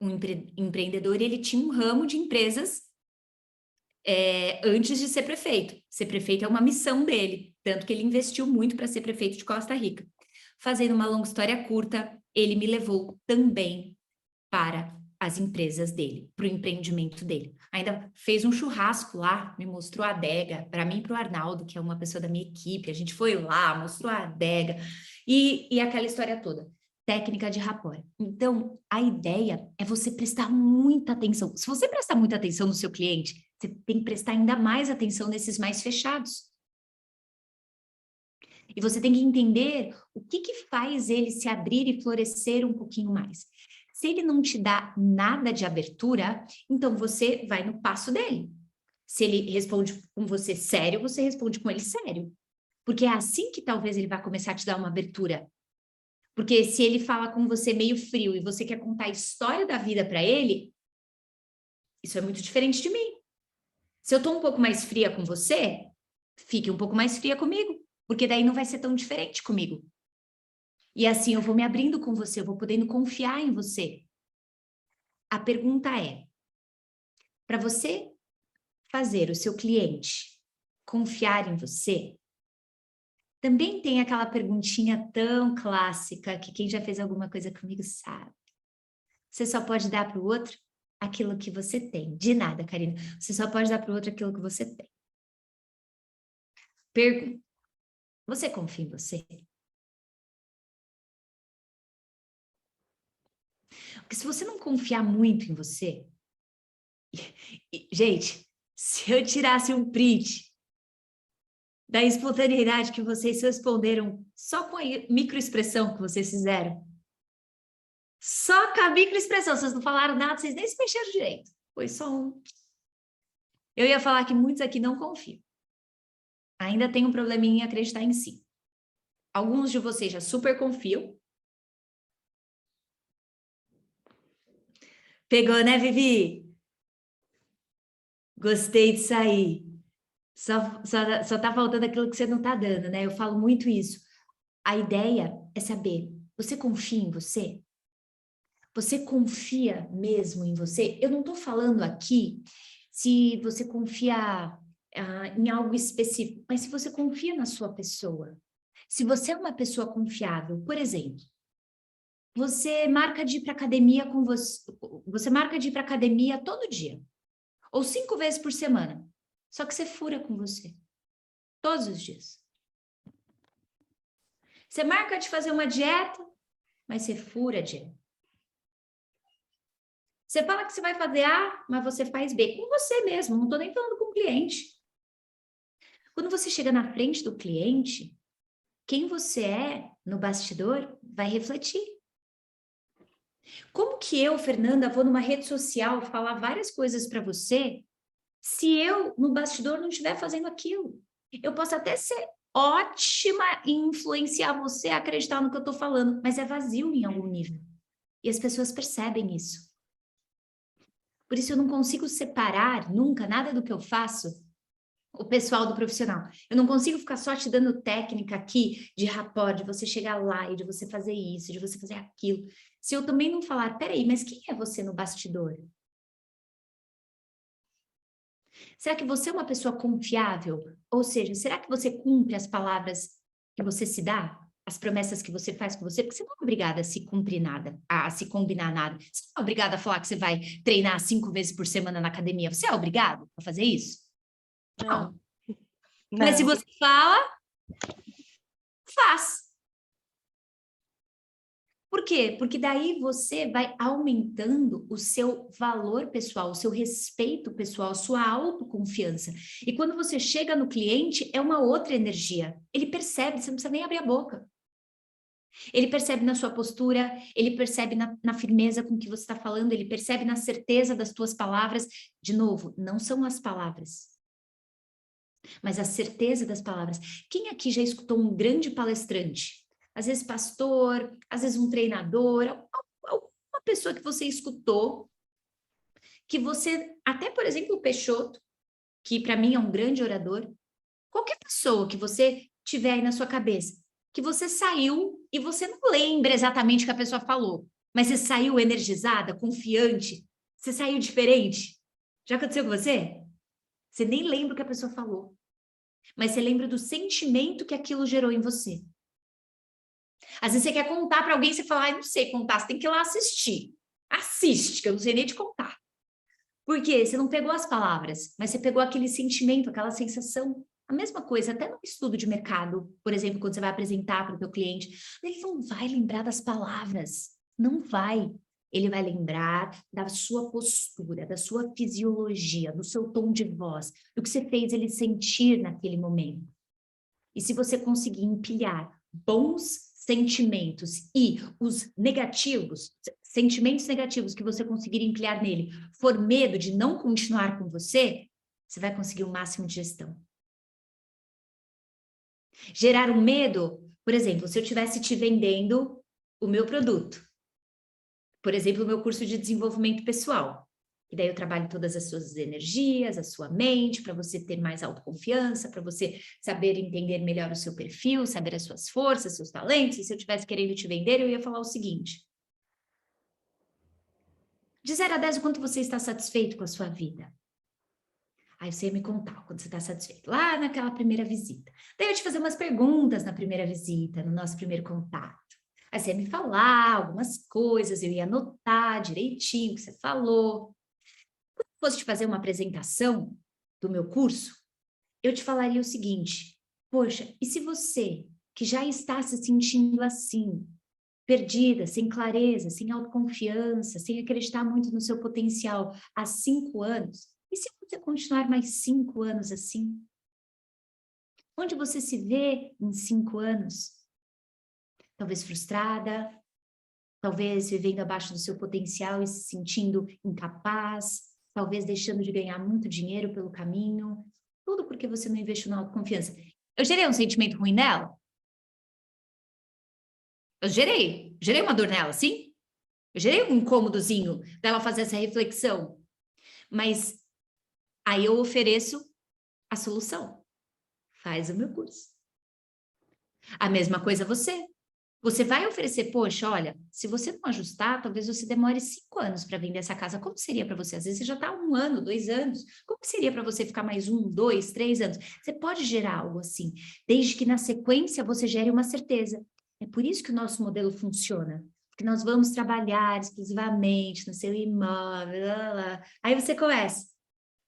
[SPEAKER 2] um empreendedor, e ele tinha um ramo de empresas antes de ser prefeito. Ser prefeito é uma missão dele, tanto que ele investiu muito para ser prefeito de Costa Rica. Fazendo uma longa história curta, ele me levou também para as empresas dele, para o empreendimento dele. Ainda fez um churrasco lá, me mostrou a adega, para mim e para o Arnaldo, que é uma pessoa da minha equipe. A gente foi lá, mostrou a adega, e aquela história toda. Técnica de rapport. Então, a ideia é você prestar muita atenção. Se você prestar muita atenção no seu cliente, você tem que prestar ainda mais atenção nesses mais fechados. E você tem que entender o que faz ele se abrir e florescer um pouquinho mais. Se ele não te dá nada de abertura, então você vai no passo dele. Se ele responde com você sério, você responde com ele sério. Porque é assim que talvez ele vai começar a te dar uma abertura. Porque se ele fala com você meio frio e você quer contar a história da vida para ele, isso é muito diferente de mim. Se eu estou um pouco mais fria com você, fique um pouco mais fria comigo, porque daí não vai ser tão diferente comigo. E assim eu vou me abrindo com você, eu vou podendo confiar em você. A pergunta é, para você fazer o seu cliente confiar em você, também tem aquela perguntinha tão clássica que quem já fez alguma coisa comigo sabe. Você só pode dar para o outro aquilo que você tem. De nada, Karina. Você só pode dar para o outro aquilo que você tem. Pergunta. Você confia em você? Porque se você não confiar muito em você... Gente, se eu tirasse um print da espontaneidade que vocês responderam só com a microexpressão que vocês fizeram, só com a microexpressão, vocês não falaram nada, vocês nem se mexeram direito. Foi só um. Eu ia falar que muitos aqui não confiam. Ainda tem um probleminha em acreditar em si. Alguns de vocês já super confiam. Pegou, né, Vivi? Gostei disso aí. Só tá faltando aquilo que você não tá dando, né? Eu falo muito isso. A ideia é saber, você confia em você? Você confia mesmo em você? Eu não tô falando aqui se você confia em algo específico, mas se você confia na sua pessoa. Se você é uma pessoa confiável, por exemplo, você marca de ir para academia com você marca de ir para academia todo dia, ou 5 vezes por semana, só que você fura com você, todos os dias. Você marca de fazer uma dieta, mas você fura a dieta. Você fala que você vai fazer A, mas você faz B, com você mesmo, não estou nem falando com o cliente. Quando você chega na frente do cliente, quem você é no bastidor vai refletir. Como que eu, Fernanda, vou numa rede social falar várias coisas para você se eu, no bastidor, não estiver fazendo aquilo? Eu posso até ser ótima em influenciar você a acreditar no que eu estou falando, mas é vazio em algum nível. E as pessoas percebem isso. Por isso eu não consigo separar nunca nada do que eu faço, o pessoal do profissional. Eu não consigo ficar só te dando técnica aqui de rapport, de você chegar lá e de você fazer isso, de você fazer aquilo. Se eu também não falar, peraí, mas quem é você no bastidor? Será que você é uma pessoa confiável? Ou seja, será que você cumpre as palavras que você se dá? As promessas que você faz com você? Porque você não é obrigada a se cumprir nada, a se combinar nada. Você não é obrigada a falar que você vai treinar 5 vezes por semana na academia. Você é obrigado a fazer isso? Não. Mas se você fala, faz. Por quê? Porque daí você vai aumentando o seu valor pessoal, o seu respeito pessoal, a sua autoconfiança. E quando você chega no cliente, é uma outra energia. Ele percebe, você não precisa nem abrir a boca. Ele percebe na sua postura, ele percebe na firmeza com que você está falando, ele percebe na certeza das tuas palavras. De novo, não são as palavras, mas a certeza das palavras. Quem aqui já escutou um grande palestrante? Às vezes pastor, às vezes um treinador, uma pessoa que você escutou, que você, até por exemplo o Peixoto, que para mim é um grande orador, qualquer pessoa que você tiver aí na sua cabeça, que você saiu e você não lembra exatamente o que a pessoa falou, mas você saiu energizada, confiante, você saiu diferente. Já aconteceu com você? Você nem lembra o que a pessoa falou, mas você lembra do sentimento que aquilo gerou em você. Às vezes você quer contar para alguém e você fala, não sei contar, você tem que ir lá assistir. Assiste, que eu não sei nem te contar. Por quê? Você não pegou as palavras, mas você pegou aquele sentimento, aquela sensação. A mesma coisa, até no estudo de mercado, por exemplo, quando você vai apresentar para o teu cliente, ele não vai lembrar das palavras, não vai. Ele vai lembrar da sua postura, da sua fisiologia, do seu tom de voz, do que você fez ele sentir naquele momento. E se você conseguir empilhar bons sentimentos e os negativos, sentimentos negativos que você conseguir empilhar nele, for medo de não continuar com você, você vai conseguir o máximo de gestão. Gerar um medo, por exemplo, se eu estivesse te vendendo o meu produto, por exemplo, o meu curso de desenvolvimento pessoal, e daí eu trabalho todas as suas energias, a sua mente, para você ter mais autoconfiança, para você saber entender melhor o seu perfil, saber as suas forças, seus talentos. E se eu estivesse querendo te vender, eu ia falar o seguinte: de 0 a 10, o quanto você está satisfeito com a sua vida? Aí você ia me contar quando você está satisfeito, lá naquela primeira visita. Daí eu ia te fazer umas perguntas na primeira visita, no nosso primeiro contato. Aí você ia me falar algumas coisas, eu ia anotar direitinho o que você falou. Quando eu fosse te fazer uma apresentação do meu curso, eu te falaria o seguinte: poxa, e se você, que já está se sentindo assim, perdida, sem clareza, sem autoconfiança, sem acreditar muito no seu potencial há 5 anos, e se você continuar mais 5 anos assim? Onde você se vê em 5 anos? Talvez frustrada, talvez vivendo abaixo do seu potencial e se sentindo incapaz, talvez deixando de ganhar muito dinheiro pelo caminho, tudo porque você não investiu na autoconfiança. Eu gerei um sentimento ruim nela? Eu gerei uma dor nela, sim? Eu gerei um incômodozinho dela fazer essa reflexão. Mas aí eu ofereço a solução. Faz o meu curso. A mesma coisa você. Você vai oferecer, poxa, olha, se você não ajustar, talvez você demore 5 anos para vender essa casa. Como seria para você? Às vezes você já está 1 ano, 2 anos. Como seria para você ficar mais 1, 2, 3 anos? Você pode gerar algo assim, desde que na sequência você gere uma certeza. É por isso que o nosso modelo funciona. Porque nós vamos trabalhar exclusivamente no seu imóvel. Lá, lá. Aí você começa.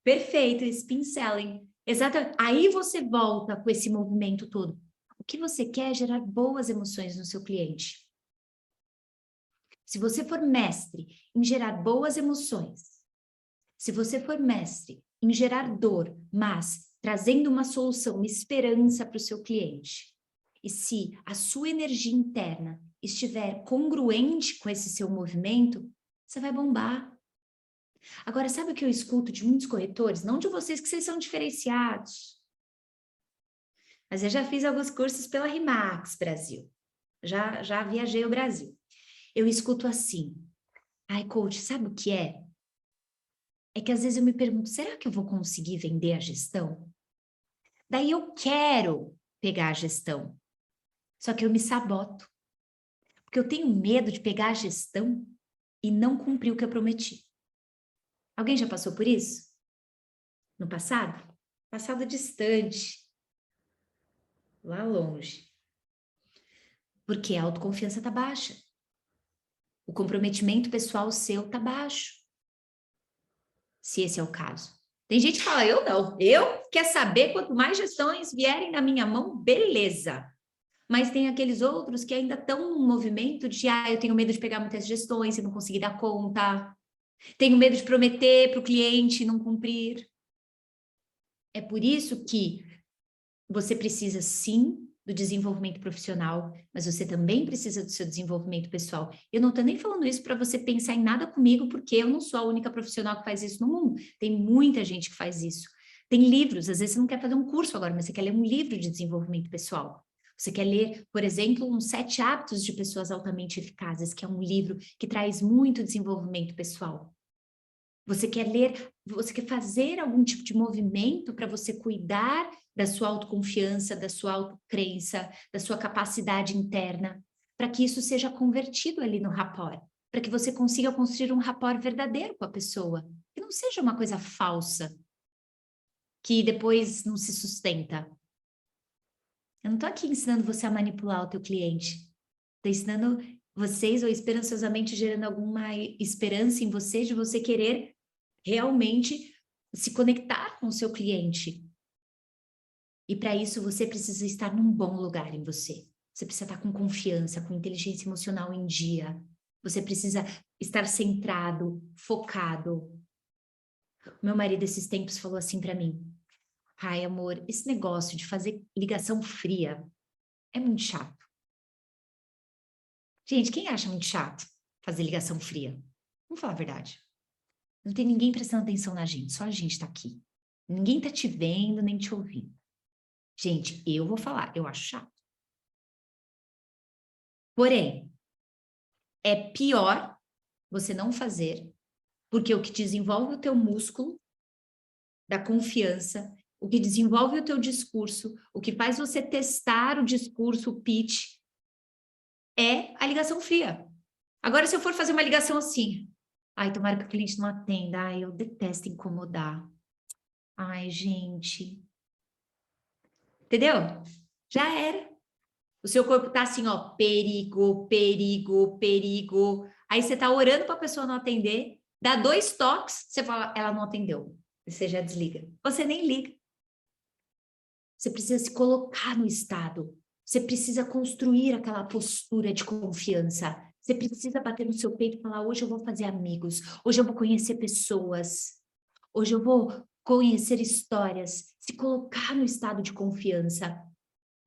[SPEAKER 2] Perfeito, spin selling. Exatamente. Aí você volta com esse movimento todo. O que você quer é gerar boas emoções no seu cliente. Se você for mestre em gerar boas emoções, se você for mestre em gerar dor, mas trazendo uma solução, uma esperança para o seu cliente, e se a sua energia interna estiver congruente com esse seu movimento, você vai bombar. Agora, sabe o que eu escuto de muitos corretores? Não de vocês, que vocês são diferenciados. Mas eu já fiz alguns cursos pela RIMAX Brasil. Já viajei o Brasil. Eu escuto assim, ai, coach, sabe o que é? É que às vezes eu me pergunto, será que eu vou conseguir vender a gestão? Daí eu quero pegar a gestão, só que eu me saboto, porque eu tenho medo de pegar a gestão e não cumprir o que eu prometi. Alguém já passou por isso? No passado? Passado distante, lá longe. Porque a autoconfiança está baixa. O comprometimento pessoal seu está baixo. Se esse é o caso. Tem gente que fala, eu não. Eu quer saber, quanto mais gestões vierem na minha mão, beleza. Mas tem aqueles outros que ainda estão num movimento de, eu tenho medo de pegar muitas gestões e não conseguir dar conta. Tenho medo de prometer para o cliente e não cumprir. É por isso que você precisa, sim, do desenvolvimento profissional, mas você também precisa do seu desenvolvimento pessoal. Eu não estou nem falando isso para você pensar em nada comigo, porque eu não sou a única profissional que faz isso no mundo. Tem muita gente que faz isso. Tem livros, às vezes você não quer fazer um curso agora, mas você quer ler um livro de desenvolvimento pessoal. Você quer ler, por exemplo, uns 7 hábitos de pessoas altamente eficazes, que é um livro que traz muito desenvolvimento pessoal. Você quer ler, você quer fazer algum tipo de movimento para você cuidar da sua autoconfiança, da sua autocrença, da sua capacidade interna, para que isso seja convertido ali no rapport, para que você consiga construir um rapport verdadeiro com a pessoa, que não seja uma coisa falsa, que depois não se sustenta. Eu não estou aqui ensinando você a manipular o teu cliente, estou ensinando vocês, ou esperançosamente gerando alguma esperança em você, de você querer realmente se conectar com o seu cliente. E para isso você precisa estar num bom lugar em você. Você precisa estar com confiança, com inteligência emocional em dia. Você precisa estar centrado, focado. Meu marido esses tempos falou assim para mim: ai, amor, esse negócio de fazer ligação fria é muito chato. Gente, quem acha muito chato fazer ligação fria? Vamos falar a verdade. Não tem ninguém prestando atenção na gente, só a gente está aqui. Ninguém está te vendo, nem te ouvindo. Gente, eu vou falar, eu acho chato. Porém, é pior você não fazer, porque o que desenvolve o teu músculo da confiança, o que desenvolve o teu discurso, o que faz você testar o discurso, o pitch, é a ligação fria. Agora, se eu for fazer uma ligação assim, ai, tomara que o cliente não atenda, ai, eu detesto incomodar. Ai, gente. Entendeu? Já era. O seu corpo tá assim, ó, perigo, perigo, perigo. Aí você tá orando para a pessoa não atender, dá 2 toques, você fala, ela não atendeu. Você já desliga. Você nem liga. Você precisa se colocar no estado. Você precisa construir aquela postura de confiança. Você precisa bater no seu peito e falar, hoje eu vou fazer amigos, hoje eu vou conhecer pessoas, hoje eu vou conhecer histórias. Se colocar no estado de confiança.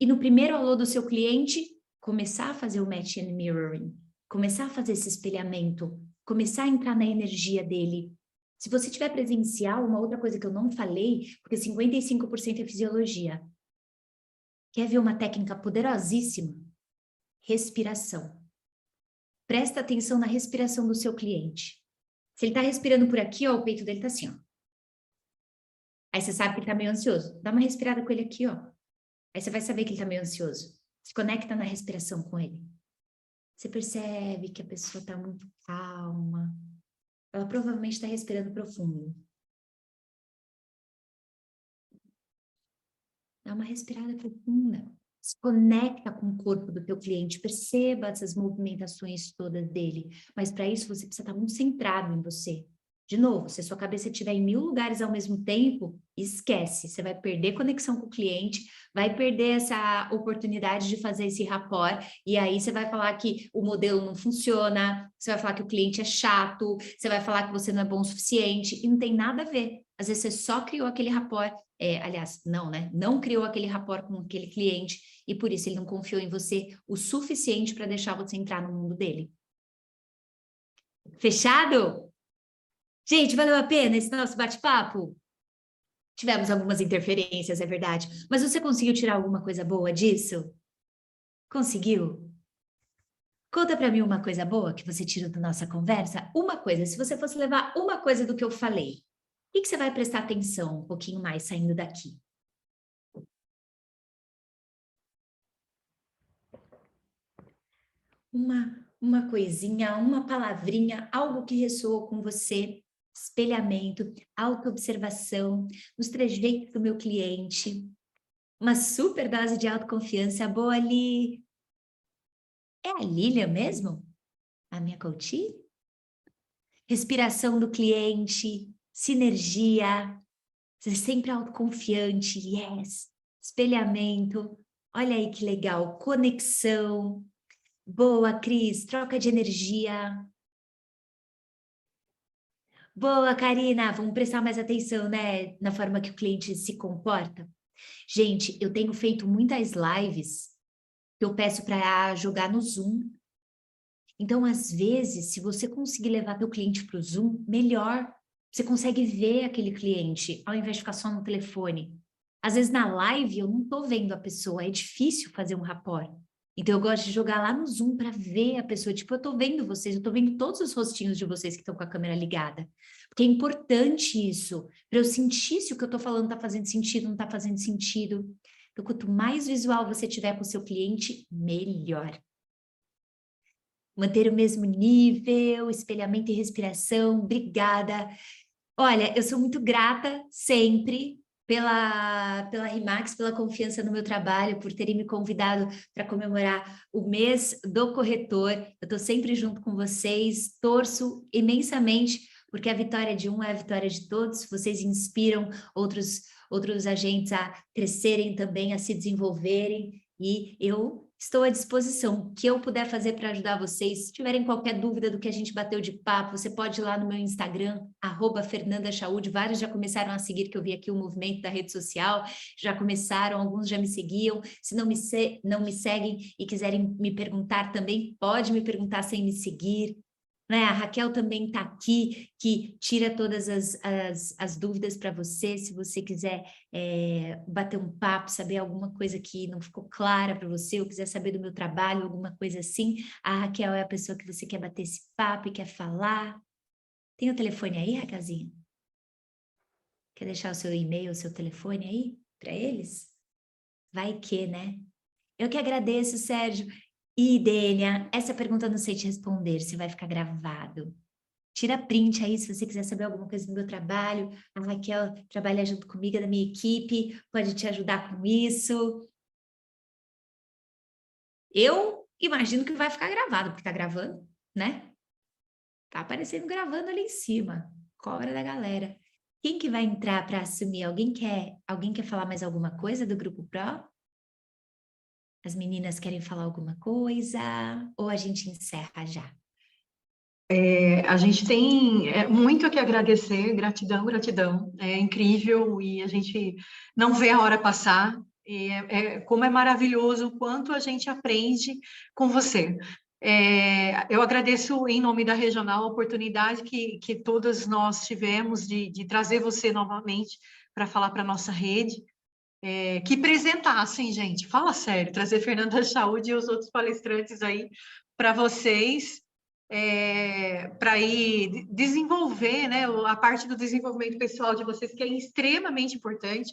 [SPEAKER 2] E no primeiro alô do seu cliente, começar a fazer o match and mirroring, começar a fazer esse espelhamento, começar a entrar na energia dele. Se você tiver presencial, uma outra coisa que eu não falei, porque 55% é fisiologia. Quer ver uma técnica poderosíssima? Respiração. Presta atenção na respiração do seu cliente. Se ele está respirando por aqui, ó, o peito dele está assim, ó. Aí você sabe que ele está meio ansioso. Dá uma respirada com ele aqui, ó. Aí você vai saber que ele está meio ansioso. Se conecta na respiração com ele. Você percebe que a pessoa está muito calma. Ela provavelmente está respirando profundo. Dá uma respirada profunda. Se conecta com o corpo do teu cliente. Perceba essas movimentações todas dele. Mas para isso você precisa estar muito centrado em você. De novo, se a sua cabeça estiver em 1000 lugares ao mesmo tempo, esquece. Você vai perder conexão com o cliente, vai perder essa oportunidade de fazer esse rapport, e aí você vai falar que o modelo não funciona, você vai falar que o cliente é chato, você vai falar que você não é bom o suficiente, e não tem nada a ver. Às vezes você só criou aquele rapport, aliás, não, né? Não criou aquele rapport com aquele cliente, e por isso ele não confiou em você o suficiente para deixar você entrar no mundo dele. Fechado? Gente, valeu a pena esse nosso bate-papo? Tivemos algumas interferências, é verdade. Mas você conseguiu tirar alguma coisa boa disso? Conseguiu? Conta para mim uma coisa boa que você tirou da nossa conversa. Uma coisa, se você fosse levar uma coisa do que eu falei, o que você vai prestar atenção um pouquinho mais saindo daqui? Uma coisinha, uma palavrinha, algo que ressoou com você, espelhamento, autoobservação, nos trejeitos do meu cliente, uma super dose de autoconfiança boa ali. É a Lilian mesmo? A minha coach? Respiração do cliente, sinergia, ser sempre autoconfiante, yes. Espelhamento, olha aí que legal, conexão. Boa, Cris, troca de energia. Boa, Karina, vamos prestar mais atenção, né, na forma que o cliente se comporta. Gente, eu tenho feito muitas lives que eu peço para jogar no Zoom. Então, às vezes, se você conseguir levar teu cliente para o Zoom, melhor. Você consegue ver aquele cliente, ao invés de ficar só no telefone. Às vezes, na live, eu não estou vendo a pessoa, é difícil fazer um rapport. Então, eu gosto de jogar lá no Zoom para ver a pessoa. Tipo, eu estou vendo vocês, eu estou vendo todos os rostinhos de vocês que estão com a câmera ligada. Porque é importante isso, para eu sentir se o que eu estou falando está fazendo sentido, não está fazendo sentido. Então, quanto mais visual você tiver com o seu cliente, melhor. Manter o mesmo nível, espelhamento e respiração, obrigada. Olha, eu sou muito grata sempre pela Rimax, pela confiança no meu trabalho, por terem me convidado para comemorar o mês do corretor. Eu estou sempre junto com vocês, torço imensamente, porque a vitória de um é a vitória de todos. Vocês inspiram outros agentes a crescerem também, a se desenvolverem, e eu estou à disposição. O que eu puder fazer para ajudar vocês, se tiverem qualquer dúvida do que a gente bateu de papo, você pode ir lá no meu Instagram, @FernandaChaúde. Vários já começaram a seguir, que eu vi aqui o movimento da rede social, já começaram, alguns já me seguiam. Se não me seguem e quiserem me perguntar também, pode me perguntar sem me seguir. Né? A Raquel também está aqui, que tira todas as dúvidas para você, se você quiser bater um papo, saber alguma coisa que não ficou clara para você, ou quiser saber do meu trabalho, alguma coisa assim, a Raquel é a pessoa que você quer bater esse papo e quer falar. Tem o telefone aí, Raquelzinha? Quer deixar o seu e-mail, o seu telefone aí para eles? Vai que, né? Eu que agradeço, Sérgio. E, Dênia, essa pergunta eu não sei te responder, se vai ficar gravado. Tira print aí, se você quiser saber alguma coisa do meu trabalho. A Raquel trabalha junto comigo, da minha equipe, pode te ajudar com isso. Eu imagino que vai ficar gravado, porque tá gravando, né? Tá aparecendo gravando ali em cima. Cobra da galera. Quem que vai entrar para assumir? Alguém quer falar mais alguma coisa do Grupo Pro? As meninas querem falar alguma coisa? Ou a gente encerra já?
[SPEAKER 1] A gente tem muito a que agradecer, gratidão, gratidão. É incrível e a gente não vê a hora passar. E como é maravilhoso o quanto a gente aprende com você. Eu agradeço em nome da Regional a oportunidade que todas nós tivemos de trazer você novamente para falar para a nossa rede. Que apresentassem, gente, fala sério, trazer Fernanda Chaúde e os outros palestrantes aí para vocês, para ir desenvolver, né, a parte do desenvolvimento pessoal de vocês, que é extremamente importante.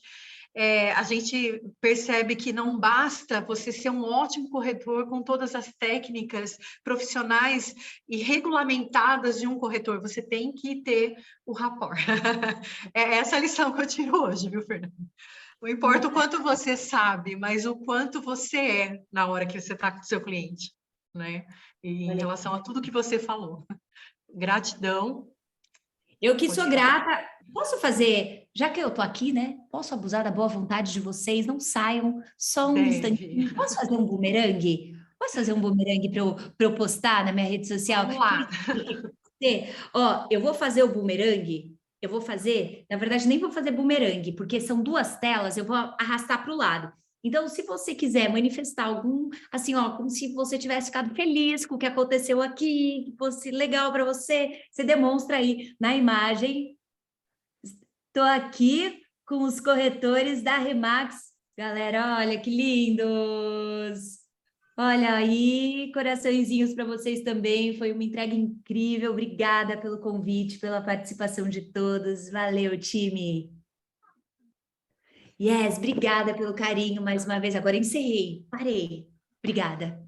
[SPEAKER 1] A gente percebe que não basta você ser um ótimo corretor com todas as técnicas profissionais e regulamentadas de um corretor, você tem que ter o rapport. É essa a lição que eu tiro hoje, viu, Fernanda? Não importa o quanto você sabe, mas o quanto você é na hora que você está com o seu cliente, né? E em relação a tudo que você falou. Gratidão.
[SPEAKER 2] Eu que sou grata. Posso fazer, já que eu tô aqui, né? Posso abusar da boa vontade de vocês? Não saiam, só um instantinho. Posso fazer um bumerangue? Posso fazer um bumerangue para eu postar na minha rede social?
[SPEAKER 1] Vamos lá.
[SPEAKER 2] Ó, eu vou fazer o bumerangue. Eu vou fazer, na verdade, nem vou fazer bumerangue, porque são duas telas, eu vou arrastar para o lado. Então, se você quiser manifestar algum, assim, ó, como se você tivesse ficado feliz com o que aconteceu aqui, que fosse legal para você, você demonstra aí na imagem. Estou aqui com os corretores da Remax. Galera, olha que lindos! Olha aí, coraçõezinhos para vocês também. Foi uma entrega incrível. Obrigada pelo convite, pela participação de todos. Valeu, time! Yes, obrigada pelo carinho mais uma vez. Agora encerrei, parei. Obrigada.